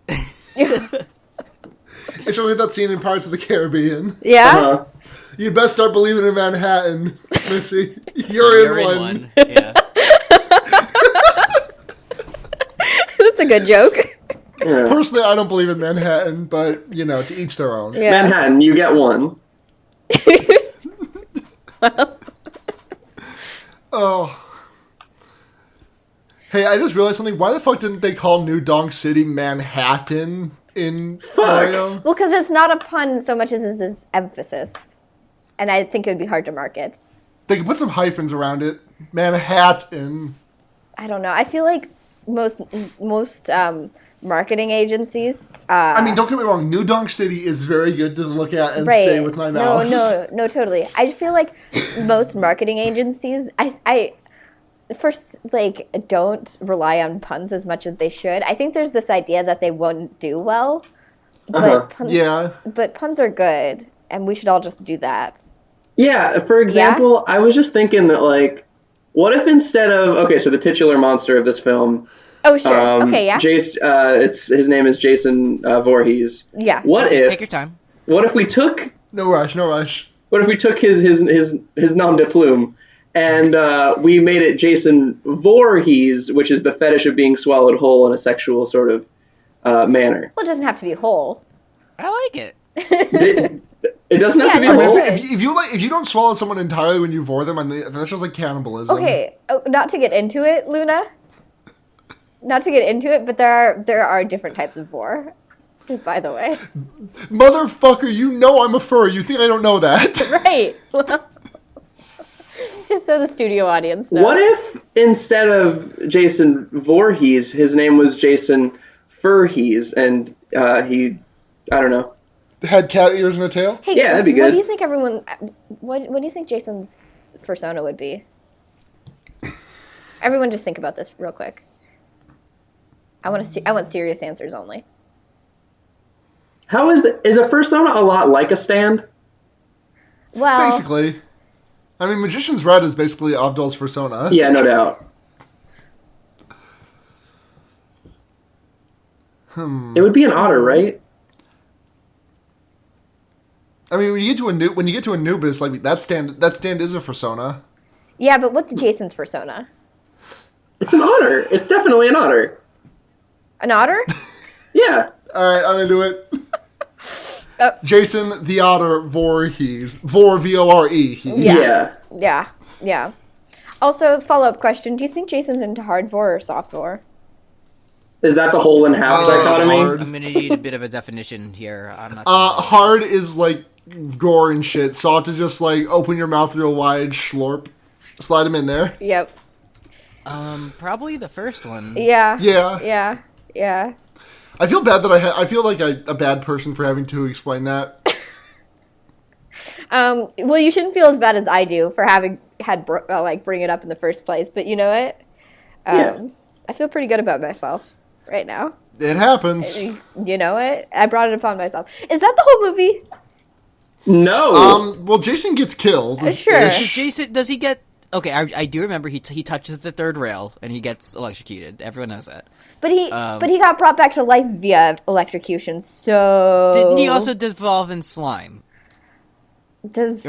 It's really that scene in Pirates of the Caribbean. Yeah? Uh-huh. You'd best start believing in Manhattan, Missy. You're in one. Yeah. That's a good joke. Yeah. Personally, I don't believe in Manhattan, but, to each their own. Yeah. Manhattan, you get one. Oh. Hey, I just realized something. Why the fuck didn't they call New Donk City Manhattan in Mario? Well, because it's not a pun so much as it's emphasis. And I think it would be hard to market. They could put some hyphens around it. Manhattan. I don't know. I feel like most marketing agencies. I mean, don't get me wrong. New Donk City is very good to look at and say with my mouth. No, totally. I feel like most marketing agencies, I first don't rely on puns as much as they should. I think there's this idea that they won't do well, but but puns are good, and we should all just do that. Yeah. For example, I was just thinking that what if instead of so the titular monster of this film. Oh, sure. Okay, yeah. His name is Jason Voorhees. Yeah. Take your time. What if we took... No rush. What if we took his nom de plume and we made it Jason VOREhees, which is the fetish of being swallowed whole in a sexual sort of manner? Well, it doesn't have to be whole. I like it. It doesn't have to be whole. If you don't swallow someone entirely when you vor them, that's just like cannibalism. Okay, not to get into it, Luna. Not to get into it, but there are different types of vor. Just by the way. Motherfucker, you know I'm a furry. You think I don't know that? Right. Just so the studio audience knows. What if instead of Jason VOREhees, his name was Jason Furhees, and I don't know. Had cat ears and a tail? Hey, yeah, that'd be good. What do you think what do you think Jason's persona would be? Everyone just think about this real quick. I want serious answers only. How is a persona a lot like a stand? Well, basically. I mean, Magician's Red is basically Abdul's persona. Yeah, no doubt. It would be an otter, right? I mean, when you get to Anubis, that stand is a persona. Yeah, but what's Jason's persona? It's an otter. It's definitely an otter. An otter? Yeah. All right, I'm into it. Jason the Otter Voorhees. VORE. Yeah. Also, follow-up question. Do you think Jason's into hard vor or soft vor? Is that the hole in half dichotomy? Hard. I'm going to need a bit of a definition here. I'm not hard is like gore and shit. Soft is just open your mouth real wide, slurp. Slide him in there. Yep. Probably the first one. Yeah. I feel bad that I feel like a bad person for having to explain that. Well, you shouldn't feel as bad as I do for having had bring it up in the first place. But you know what? I feel pretty good about myself right now. It happens. You know what? I brought it upon myself. Is that the whole movie? No. Well, Jason gets killed. Sure. Jason, does he get Okay, I do remember he touches the third rail and he gets electrocuted. Everyone knows that. But he got brought back to life via electrocution. So didn't he also dissolve in slime? Does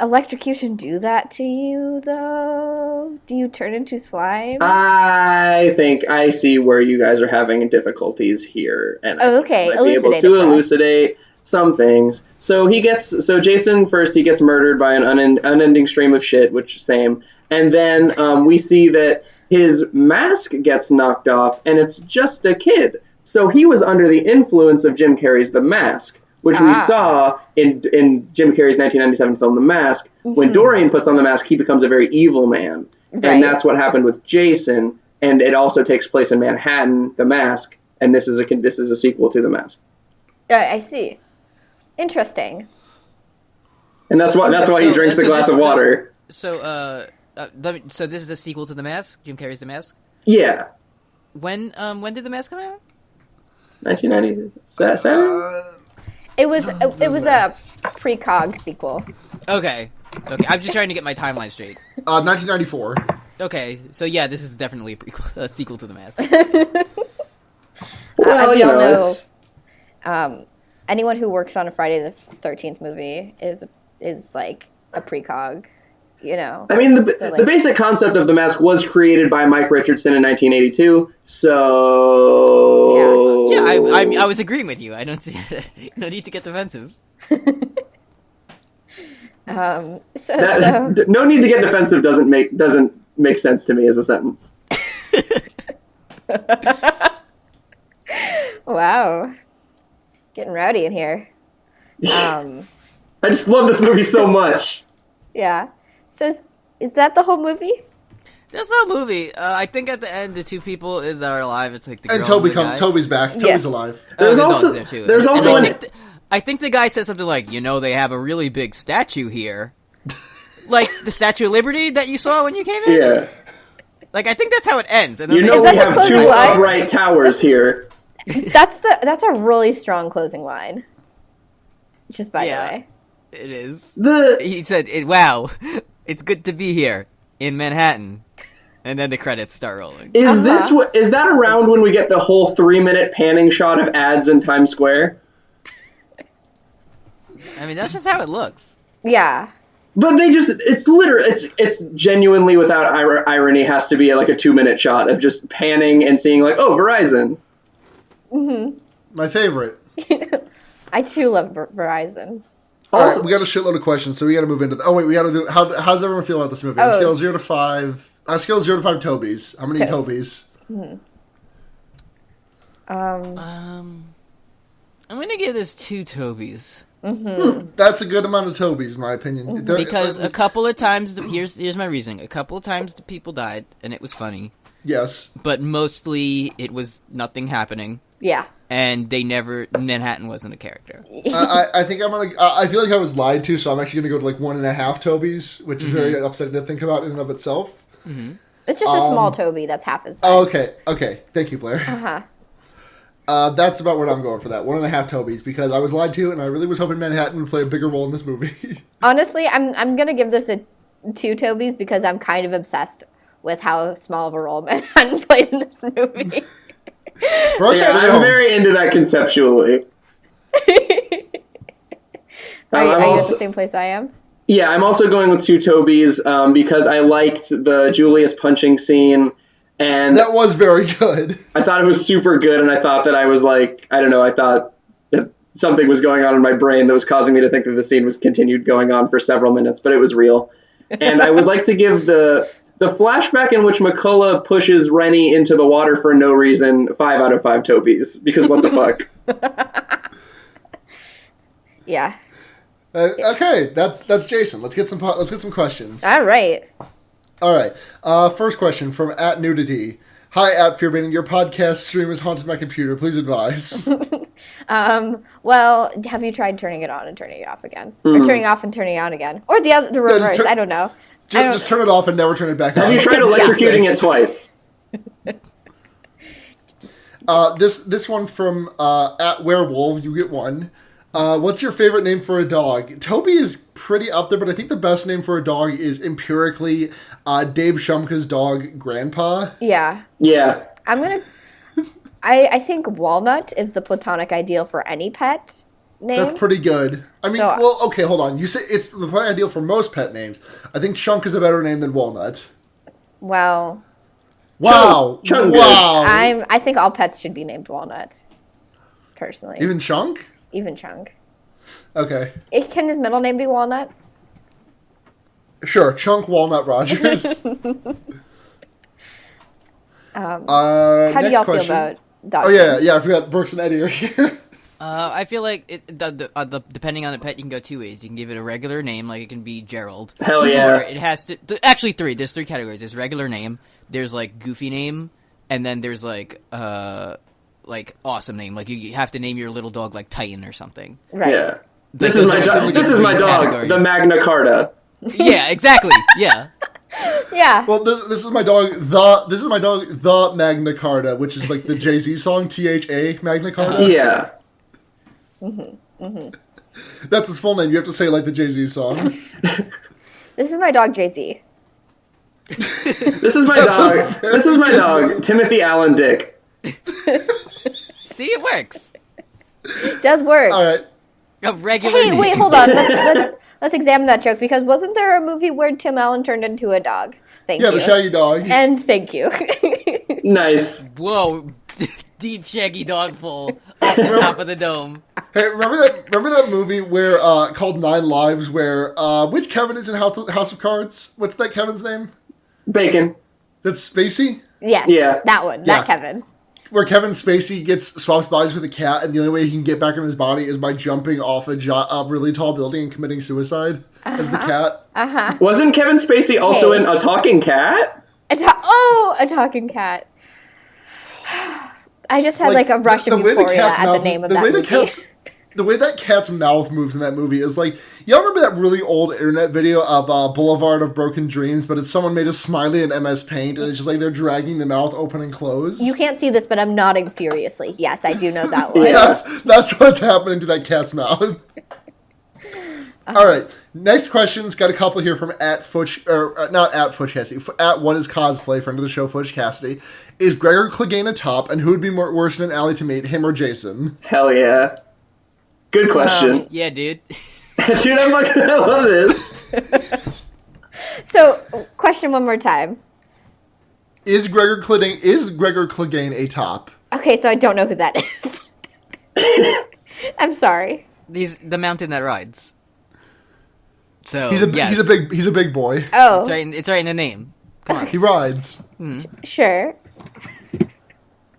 electrocution do that to you, though? Do you turn into slime? I think I see where you guys are having difficulties here, and I okay, might be able to elucidate some things. So Jason first, he gets murdered by an unending stream of shit, which same, and then we see that his mask gets knocked off, and it's just a kid. So he was under the influence of Jim Carrey's The Mask, which we saw in Jim Carrey's 1997 film The Mask. Mm-hmm. When Dorian puts on the mask, he becomes a very evil man. Right. And that's what happened with Jason, and it also takes place in Manhattan, The Mask, and this is a sequel to The Mask. I see. Interesting. And that's why he drinks the glass of water. So this is a sequel to The Mask? Jim Carrey's The Mask? Yeah. When did The Mask come out? 1997? It was a precog sequel. Okay. I'm just trying to get my timeline straight. 1994. Okay, so yeah, this is definitely a sequel to The Mask. As we all know, anyone who works on a Friday the 13th movie is like a precog. You know. I mean, the basic concept of The Mask was created by Mike Richardson in 1982. So yeah, I was agreeing with you. I don't see no need to get defensive. No need to get defensive doesn't make sense to me as a sentence. Wow, getting rowdy in here. I just love this movie so much. Yeah. So is that the whole movie? That's the whole movie. I think at the end, the two people that are alive. It's like the girl and Toby and the guy. Toby's back. Toby's alive. There's also there too. There's also I think the guy said something like, they have a really big statue here, like the Statue of Liberty that you saw when you came in. Yeah. Like I think that's how it ends. And we have two upright towers here. That's a really strong closing line. Just by the way. It is. He said, "Wow, it's good to be here in Manhattan," and then the credits start rolling. Is that around when we get the whole 3-minute panning shot of ads in Times Square? I mean, that's just how it looks. Yeah. But it's genuinely without irony has to be like a 2-minute shot of just panning and seeing like, oh, Verizon. Mm-hmm. My favorite. I too love Verizon. All right, we got a shitload of questions, so we got to move into. We got to do. How does everyone feel about this movie? On a scale of 0 to 5. On a scale of 0 to 5 Tobys. How many Tobys? Mm-hmm. I'm gonna give this 2 Tobys. Mm-hmm. That's a good amount of Tobys, in my opinion. Mm-hmm. Because a couple of times, here's my reasoning. A couple of times the people died, and it was funny. Yes. But mostly it was nothing happening. Yeah. And Manhattan wasn't a character. I think I'm gonna. I feel like I was lied to, so I'm actually gonna go to like 1.5 Tobys, which is very upsetting to think about in and of itself. Mm-hmm. It's just a small Toby that's half his size. Oh, okay. Thank you, Blair. Uh-huh. That's about what I'm going for. That 1.5 Tobys, because I was lied to, and I really was hoping Manhattan would play a bigger role in this movie. Honestly, I'm gonna give this a 2 Tobys because I'm kind of obsessed with how small of a role Manhattan played in this movie. Brooks, I'm very into that conceptually. Are you at the same place I am? Yeah, I'm also going with 2 Tobys because I liked the Julius punching scene. And that was very good. I thought it was super good, and I thought that I was like, I don't know, I thought that something was going on in my brain that was causing me to think that the scene was continued going on for several minutes, but it was real. And I would like to give the flashback in which McCullough pushes Rennie into the water for no reason 5 out of 5 Tobys, because what the fuck? Yeah. Okay, that's Jason. Let's get some questions. All right. First question from @nudity. Hi, @fearbaiting. Your podcast stream has haunted my computer. Please advise. Well, have you tried turning it on and turning it off again, or turning it off and turning it on again, or the reverse? I don't know. Just turn it off and never turn it back on. Have you tried electrocuting it twice? This one from @werewolf. You get one. What's your favorite name for a dog? Toby is pretty up there, but I think the best name for a dog is empirically Dave Shumka's dog, Grandpa. Yeah. Yeah. I think Walnut is the platonic ideal for any pet name. That's pretty good. I mean, okay, hold on. You say it's the platonic ideal for most pet names. I think Chunk is a better name than Walnut. Wow. Chunk. I think all pets should be named Walnut. Personally. Even Chunk? Even Chunk. Okay. Can his middle name be Walnut? Sure, Chunk Walnut Rogers. How do y'all feel about dog names? Yeah, I forgot Brooks and Eddy are here. I feel like depending on the pet, you can go two ways. You can give it a regular name, like it can be Gerald. Hell yeah. Or it has to... Actually, three. There's three categories. There's regular name, there's, like, goofy name, and then there's, like awesome name. Like, you have to name your little dog, like, Titan or something. Right. Yeah. This is my dog, the Magna Carta. Yeah, exactly. Yeah. Yeah. Well, this is my dog, the Magna Carta, which is like the Jay-Z song, THA Magna Carta. Yeah. That's his full name. You have to say like the Jay-Z song. This is my dog, Jay-Z. This is my dog, Timothy Allen Dick. See, it works. Does work. All right. A regular Hey, name. wait, hold on. Let's examine that joke, because wasn't there a movie where Tim Allen turned into a dog? Thank you. Yeah, the Shaggy Dog. And thank you. Nice. Whoa. Deep shaggy dog pull off the top of the dome. Hey, remember that movie where called 9 Lives, where which Kevin is in House of Cards? What's that Kevin's name? Bacon. That's Spacey? Yes. Yeah. That one. Yeah. That Kevin. Where Kevin Spacey swaps bodies with a cat, and the only way he can get back in his body is by jumping off a really tall building and committing suicide as the cat. Wasn't Kevin Spacey also in A Talking Cat? A talking cat. I just had like a rush of euphoria at the name of that movie. The way that cat's mouth moves in that movie is like, y'all remember that really old internet video of Boulevard of Broken Dreams, but it's someone made a smiley in MS Paint, and it's just like they're dragging the mouth open and closed? You can't see this, but I'm nodding furiously. Yes, I do know that one. Yeah. That's what's happening to that cat's mouth. All right, next question's got a couple here from not at Futch Cassidy, at What Is Cosplay, friend of the show, Futch Cassidy. Is Gregor Clegane a top, and who would be worse than an alley to meet, him or Jason? Hell yeah. Good question. Yeah, dude. Dude, I love this. So, question one more time. Is Gregor Clegane a top? Okay, so I don't know who that is. I'm sorry. He's the mountain that rides. So He's a big boy. Oh, it's right in the name. Come on. He rides. sure.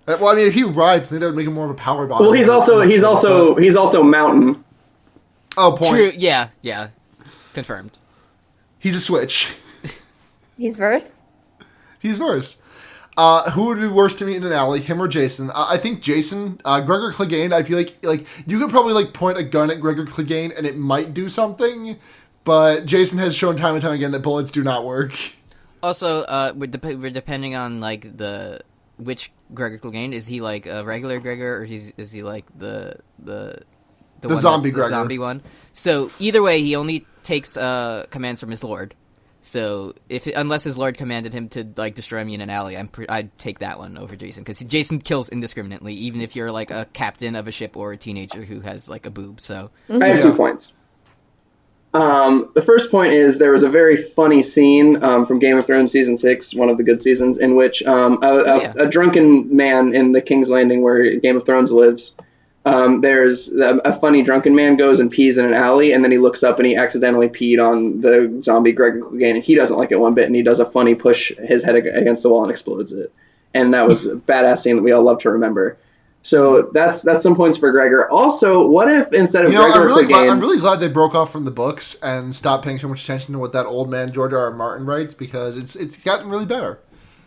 Well, I mean, if he rides, I think that would make him more of a power bottom. Well, he's also mountain. Oh, point. True. Yeah. Confirmed. He's a switch. He's verse? He's worse. Who would be worse to meet in an alley, him or Jason? I think Jason. Gregor Clegane, I feel like you could probably like point a gun at Gregor Clegane and it might do something, but Jason has shown time and time again that bullets do not work. Also, we're depending on like which Gregor Clegane. Is he like a regular Gregor, or is he like the one zombie that's Gregor? The zombie one. So either way, he only takes commands from his lord. So unless his lord commanded him to like destroy me in an alley, I'd take that one over Jason, because Jason kills indiscriminately, even if you're like a captain of a ship or a teenager who has like a boob. So I have 2 points. The first point is there was a very funny scene from Game of Thrones season 6, one of the good seasons, in which a drunken man in the King's Landing where Game of Thrones lives, there's a funny drunken man goes and pees in an alley, and then he looks up and he accidentally peed on the zombie Gregor Clegane, and he doesn't like it one bit, and he does a funny push his head against the wall and explodes it. And that was a badass scene that we all love to remember. So that's some points for Gregor. Also, what if instead of Gregor Clegane... I'm really glad they broke off from the books and stopped paying so much attention to what that old man George R. R. Martin writes, because it's gotten really better.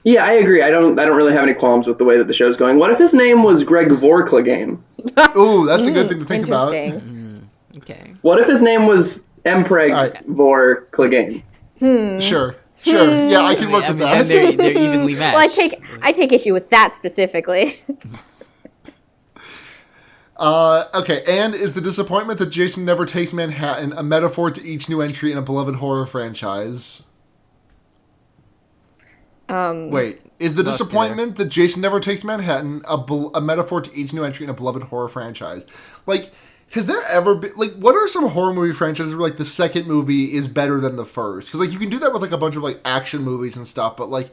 Yeah, I agree. I don't really have any qualms with the way that the show's going. What if his name was Greg Clegane? Ooh, that's a good thing to think about. okay. What if his name was Mpreg Clegane? Sure. Yeah, I can work with that. And they're evenly matched. Well, I take issue with that specifically. Okay, and is the disappointment that Jason never takes Manhattan a metaphor to each new entry in a beloved horror franchise? Wait, is the disappointment that Jason never takes Manhattan a metaphor to each new entry in a beloved horror franchise? Like, has there ever been, like, what are some horror movie franchises where, like, the second movie is better than the first? Because, like, you can do that with, like, a bunch of, like, action movies and stuff, but, like,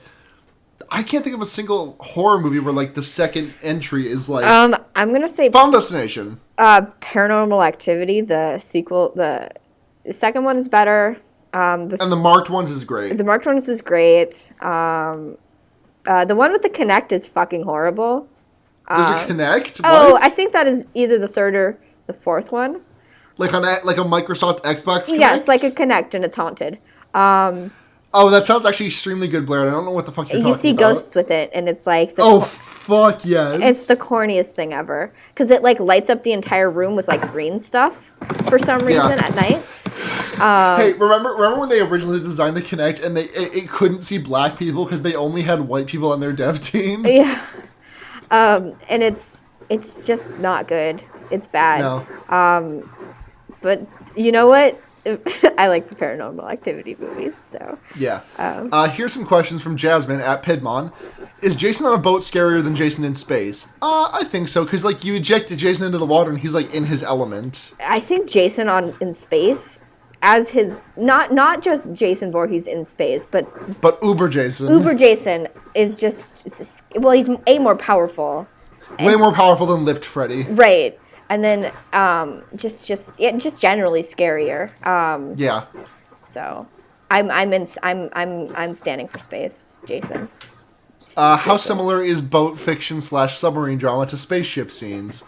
I can't think of a single horror movie where, like, the second entry is, like... I'm gonna say... Final Destination. Paranormal Activity, the sequel, the second one is better. And the marked ones is great. The marked ones is great. The one with the Kinect is fucking horrible. There's a Kinect? Oh, I think that is either the third or the fourth one. Like a Microsoft Xbox Kinect? Yes, like a Kinect, and it's haunted. Oh, that sounds actually extremely good, Blair. I don't know what the fuck you're talking about. You see ghosts with it, and it's like... Fuck yes. It's the corniest thing ever. Because it, like, lights up the entire room with, like, green stuff for some reason at night. Hey, remember when they originally designed the Kinect and it couldn't see black people because they only had white people on their dev team? Yeah. And it's just not good. It's bad. No. But you know what? I like the Paranormal Activity movies, so... Yeah. Here's some questions from Jasmine at Pidmon. Is Jason on a boat scarier than Jason in space? I think so, because, like, you ejected Jason into the water and he's, like, in his element. I think Jason in space, as his... Not just Jason Voorhees in space, but... But Uber Jason. Uber Jason is just... Well, he's more powerful. Way more powerful than Lift Freddy. Right. And then just generally scarier. Yeah. So, I'm standing for space, Jason. How similar is boat fiction / submarine drama to spaceship scenes?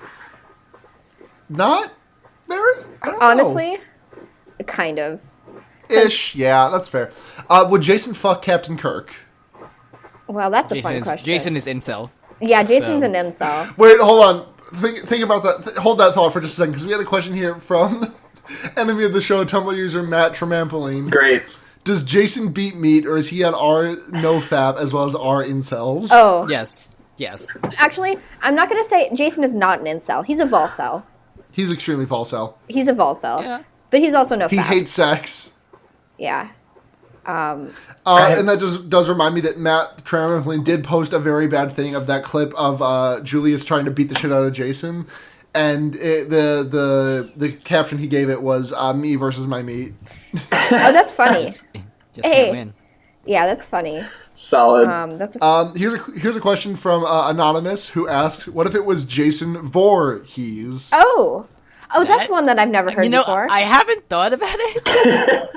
Not very. I don't Honestly, know. Kind of. Ish. Yeah, that's fair. Would Jason fuck Captain Kirk? Well, that's a fun question. Jason is incel. Yeah, Jason's an incel. Wait, hold on. Think about that. Hold that thought for just a second, because we had a question here from enemy of the show, Tumblr user Matt Tramampoline. Great. Does Jason beat meat, or is he on R nofap as well as R incels? Oh. Yes. Actually, I'm not going to say Jason is not an incel. He's a volcel. He's extremely volcel. He's a volcel. Yeah. But he's also nofap. He hates sex. Yeah. And that does remind me that Matt Tramampoline did post a very bad thing of that clip of Julius trying to beat the shit out of Jason. And the caption he gave it was me versus my meat. Oh, that's funny. Just can't win. Yeah, that's funny. Solid. Here's a question from Anonymous who asks, "What if it was Jason Voorhees?" Oh, that's one that I've never heard before. I haven't thought about it.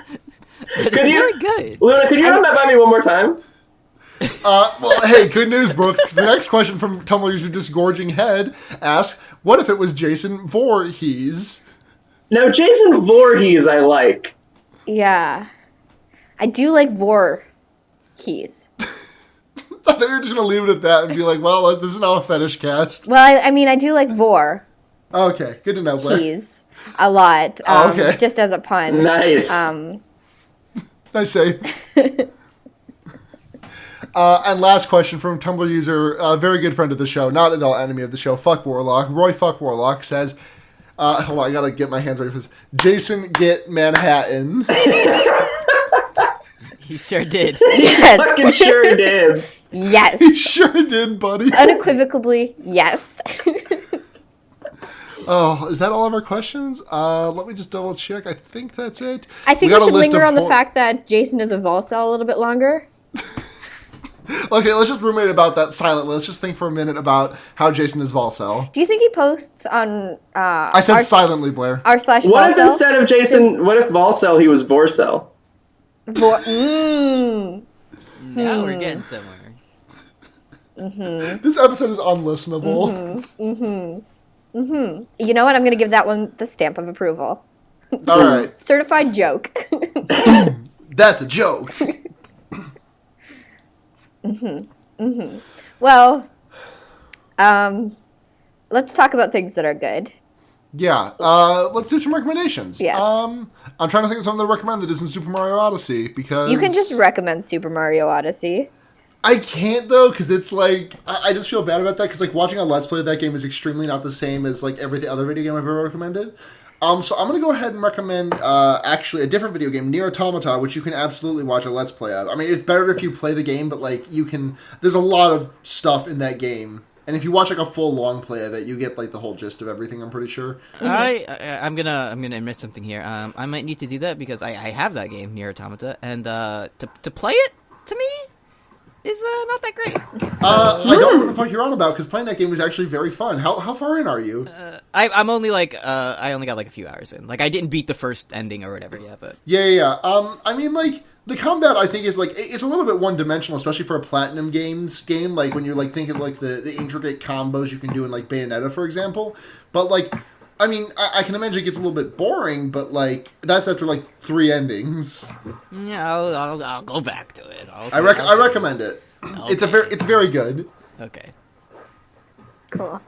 But it's really good. Luna, could you run that by me one more time? Well, hey, good news, Brooks, because the next question from Tumblr user Disgorging Head asks, "What if it was Jason Voorhees?" Now, Jason Voorhees I like. Yeah. I do like VOREhees. I thought you were just going to leave it at that and be like, well, this is now a fetish cast. Well, I mean, I do like VOREhees Okay, good to know, Blair. a lot. Okay. Just as a pun. Nice. Nice save. And last question from Tumblr user, a very good friend of the show, not at all enemy of the show, Fuck Warlock. Roy Fuck Warlock says, hold on, I gotta get my hands ready for this. Jason get Manhattan. He sure did. Yes. Fucking sure did. Yes. He sure did, buddy. Unequivocally, yes. Oh, is that all of our questions? Let me just double check. I think that's it. I think we should linger on the fact that Jason is a volcel a little bit longer. Okay, let's just ruminate about that silently. Let's just think for a minute about how Jason is volcel. Do you think he posts on... I said silently, Blair. r/volcel? What if instead of Jason, what if Volcel, he was Vorcel? Now we're getting somewhere. This episode is unlistenable. You know what? I'm going to give that one the stamp of approval. All right. Certified joke. That's a joke. Well, let's talk about things that are good. Yeah, let's do some recommendations. Yes. I'm trying to think of something to recommend that isn't Super Mario Odyssey, because... You can just recommend Super Mario Odyssey. I can't though, because it's like I just feel bad about that, because like watching a Let's Play of that game is extremely not the same as like every other video game I've ever recommended. So I'm gonna go ahead and recommend actually a different video game, Nier Automata, which you can absolutely watch a Let's Play of. I mean, it's better if you play the game, but like you can. There's a lot of stuff in that game, and if you watch like a full long play of it, you get like the whole gist of everything. I'm pretty sure. I'm gonna admit something here. I might need to do that because I have that game, Nier Automata, and to play it to me is not that great. I don't know what the fuck you're on about, because playing that game was actually very fun. How far in are you? I'm only like I only got like a few hours in. Like I didn't beat the first ending or whatever yet, but Yeah. I mean, like the combat, I think is like it's a little bit one dimensional, especially for a Platinum game. Like when you're like thinking like the intricate combos you can do in like Bayonetta, for example. But like, I mean, I can imagine it gets a little bit boring, but like that's after like 3 endings. Yeah, I'll go back to it. I recommend it. Okay. It's very good. Okay. Cool.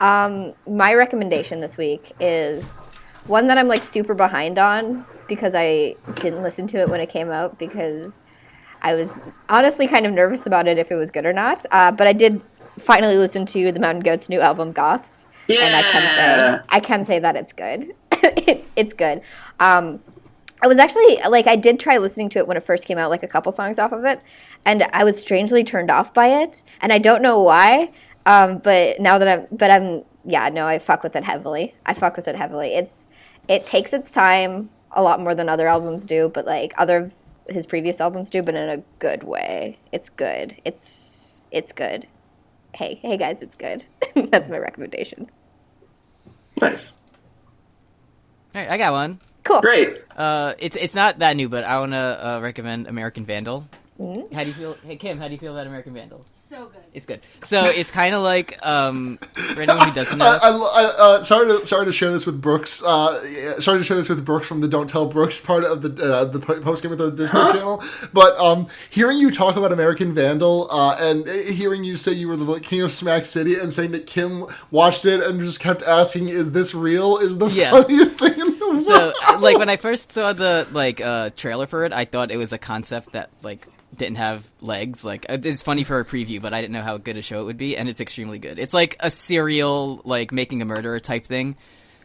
My recommendation this week is one that I'm like super behind on because I didn't listen to it when it came out because I was honestly kind of nervous about it if it was good or not. But I did finally listen to the Mountain Goat's new album, Goths. Yeah. And I can say that it's good. it's good. I was actually, like, I did try listening to it when it first came out, like a couple songs off of it, and I was strangely turned off by it, and I don't know why, but now that I fuck with it heavily. It takes its time a lot more than other albums do, but, like, other of his previous albums do, but in a good way. It's good. It's good. Hey guys, it's good. That's my recommendation. Nice. All right, I got one. Cool. Great. It's not that new, but I want to recommend American Vandal. Mm-hmm. How do you feel? Hey, Kim, how do you feel about American Vandal? So good. It's good. So it's kind of like for anyone who doesn't know. Sorry to share this with Brooks. Sorry to share this with Brooks from the Don't Tell Brooks part of the post game of the Discord channel. But hearing you talk about American Vandal and hearing you say you were the king of Smack City and saying that Kim watched it and just kept asking, "Is this real?" is the funniest thing in the world. So like when I first saw the trailer for it, I thought it was a concept that like didn't have legs. Like it's funny for a preview, but I didn't know how good a show it would be, and it's extremely good. It's like a serial like Making a Murderer type thing.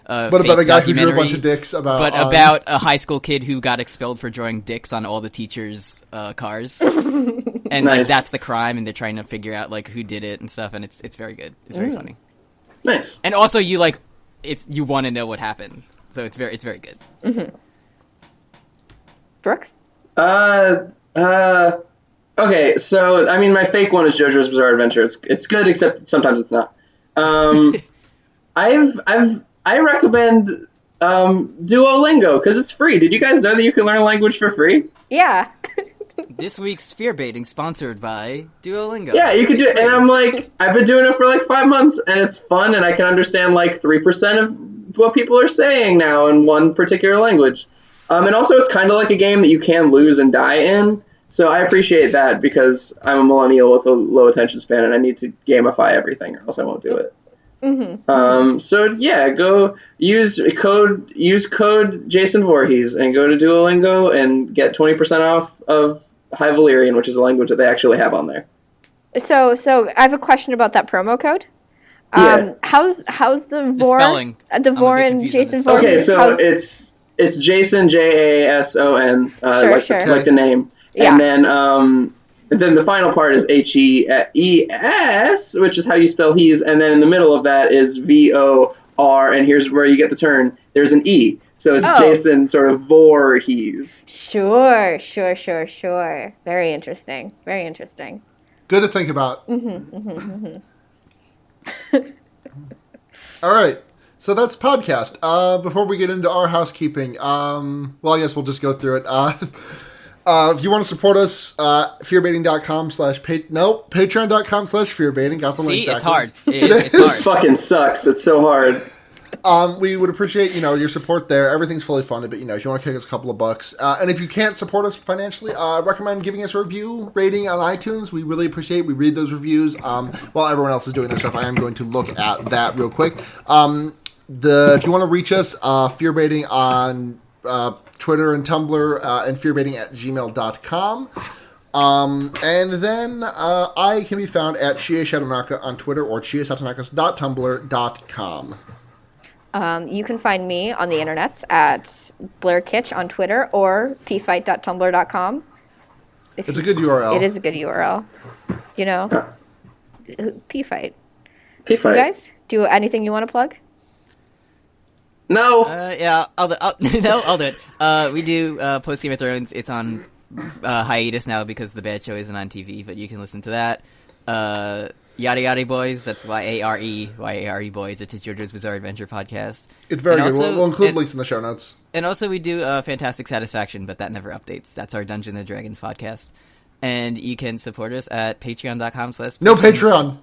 But about a guy who drew a bunch of dicks about a high school kid who got expelled for drawing dicks on all the teachers' cars, and Nice. like that's the crime, and they're trying to figure out like who did it and stuff, and it's very good. It's very funny, Nice. and also you want to know what happened, so it's very good. Mm-hmm. Brooks? Okay, so I mean, my fake one is JoJo's Bizarre Adventure. It's good, except sometimes it's not. I recommend Duolingo because it's free. Did you guys know that you can learn a language for free? Yeah. This week's fear baiting sponsored by Duolingo. Yeah, you can do it. And I'm like, I've been doing it for like 5 months, and it's fun, and I can understand like 3% of what people are saying now in one particular language. And also, it's kind of like a game that you can lose and die in. So I appreciate that because I'm a millennial with a low attention span, and I need to gamify everything, or else I won't do it. Mm-hmm. So yeah, go use code Jason VOREhees and go to Duolingo and get 20% off of High Valyrian, which is a language that they actually have on there. So I have a question about that promo code. Yeah. How's the Vor spelling. The Vor and Jason Vor? Okay, so it's Jason Jason like the name, Yeah. and then the final part is HEES, which is how you spell he's, and then in the middle of that is VOR, and here's where you get the turn. There's an E, so it's Jason sort of VOREhees. Sure. Very interesting. Good to think about. All right. So that's podcast. Before we get into our housekeeping, well, I guess we'll just go through it. If you want to support us, patreon.com/fearbaiting. Got the link back. It's hard. It fucking sucks. It's so hard. We would appreciate, your support there. Everything's fully funded, but, if you want to kick us a couple of bucks. And if you can't support us financially, I recommend giving us a review rating on iTunes. We really appreciate it. We read those reviews. While everyone else is doing their stuff, I am going to look at that real quick. If you want to reach us, fearbaiting on Twitter and Tumblr, and fearbaiting@gmail.com. And then I can be found at Chie Shadonaka on Twitter or chiesatonakas.tumblr.com. You can find me on the internets at Blair Kitsch on Twitter or pfight.tumblr.com. It's a good URL. It is a good URL. You know, pfight. Pfight. You guys, do anything you want to plug? No. Yeah, I'll do it. We do post Game of Thrones. It's on hiatus now because the bad show isn't on TV, but you can listen to that. Yada Yada Boys, that's YARE Boys. It's a JoJo's Bizarre Adventure podcast. It's very good. We'll include links in the show notes. And also we do Fantastic Satisfaction, but that never updates. That's our Dungeons & Dragons podcast. And you can support us at patreon.com/ No Patreon!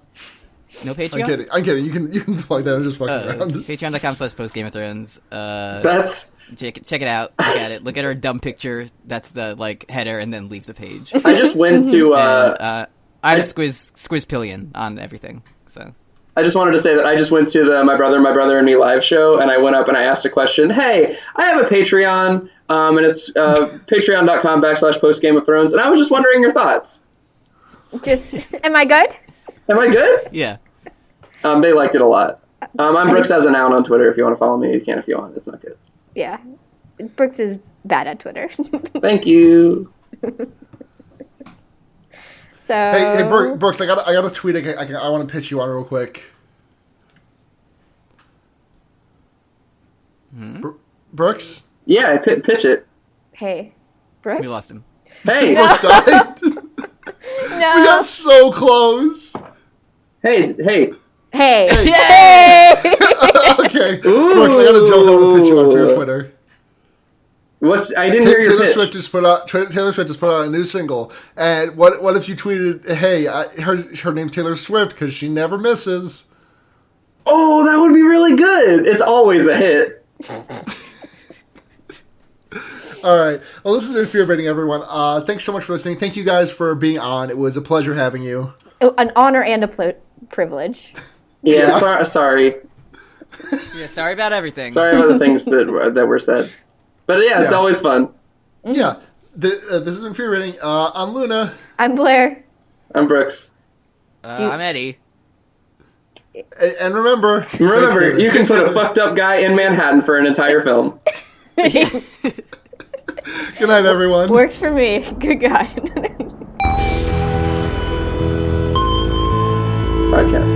No Patreon? I'm kidding. You can plug that. I'm just fucking around. Patreon.com/ post Game of Thrones. That's... Check it out. Look at it. Look at our dumb picture. That's the header, and then leave the page. I just went to... I'm Squizpillion on everything. So I just wanted to say that I just went to the My Brother and Me live show, and I went up and I asked a question. Hey, I have a Patreon, and it's patreon.com/ post Game of Thrones, and I was just wondering your thoughts. Am I good? Am I good? Yeah. They liked it a lot. I'm Brooks as a noun on Twitter. If you want to follow me, you can if you want. It's not good. Yeah. Brooks is bad at Twitter. Thank you. So Hey, Brooks, I got a tweet I want to pitch you on real quick. Brooks? Yeah, pitch it. Hey, Brooks. We lost him. Hey. Brooks died. No. We got so close. Hey. Hey. Okay. Ooh. Brooks, I got a joke I want to pitch you on for your Twitter. I didn't hear your Taylor pitch. Swift just put out a new single, and what if you tweeted, "Hey, her name's Taylor Swift because she never misses." Oh, that would be really good. It's always a hit. All right. Well, this has been Fear Baiting, everyone. Thanks so much for listening. Thank you guys for being on. It was a pleasure having you. An honor and a privilege. Yeah. Sorry. Yeah, sorry about everything. Sorry about the things that were said. But yeah, it's always fun. Yeah. This has been Fear Baiting. I'm Luna. I'm Blair. I'm Brooks. I'm Eddy. And remember, you can put a fucked up guy in Manhattan for an entire film. Good night, everyone. Works for me. Good God. Podcast.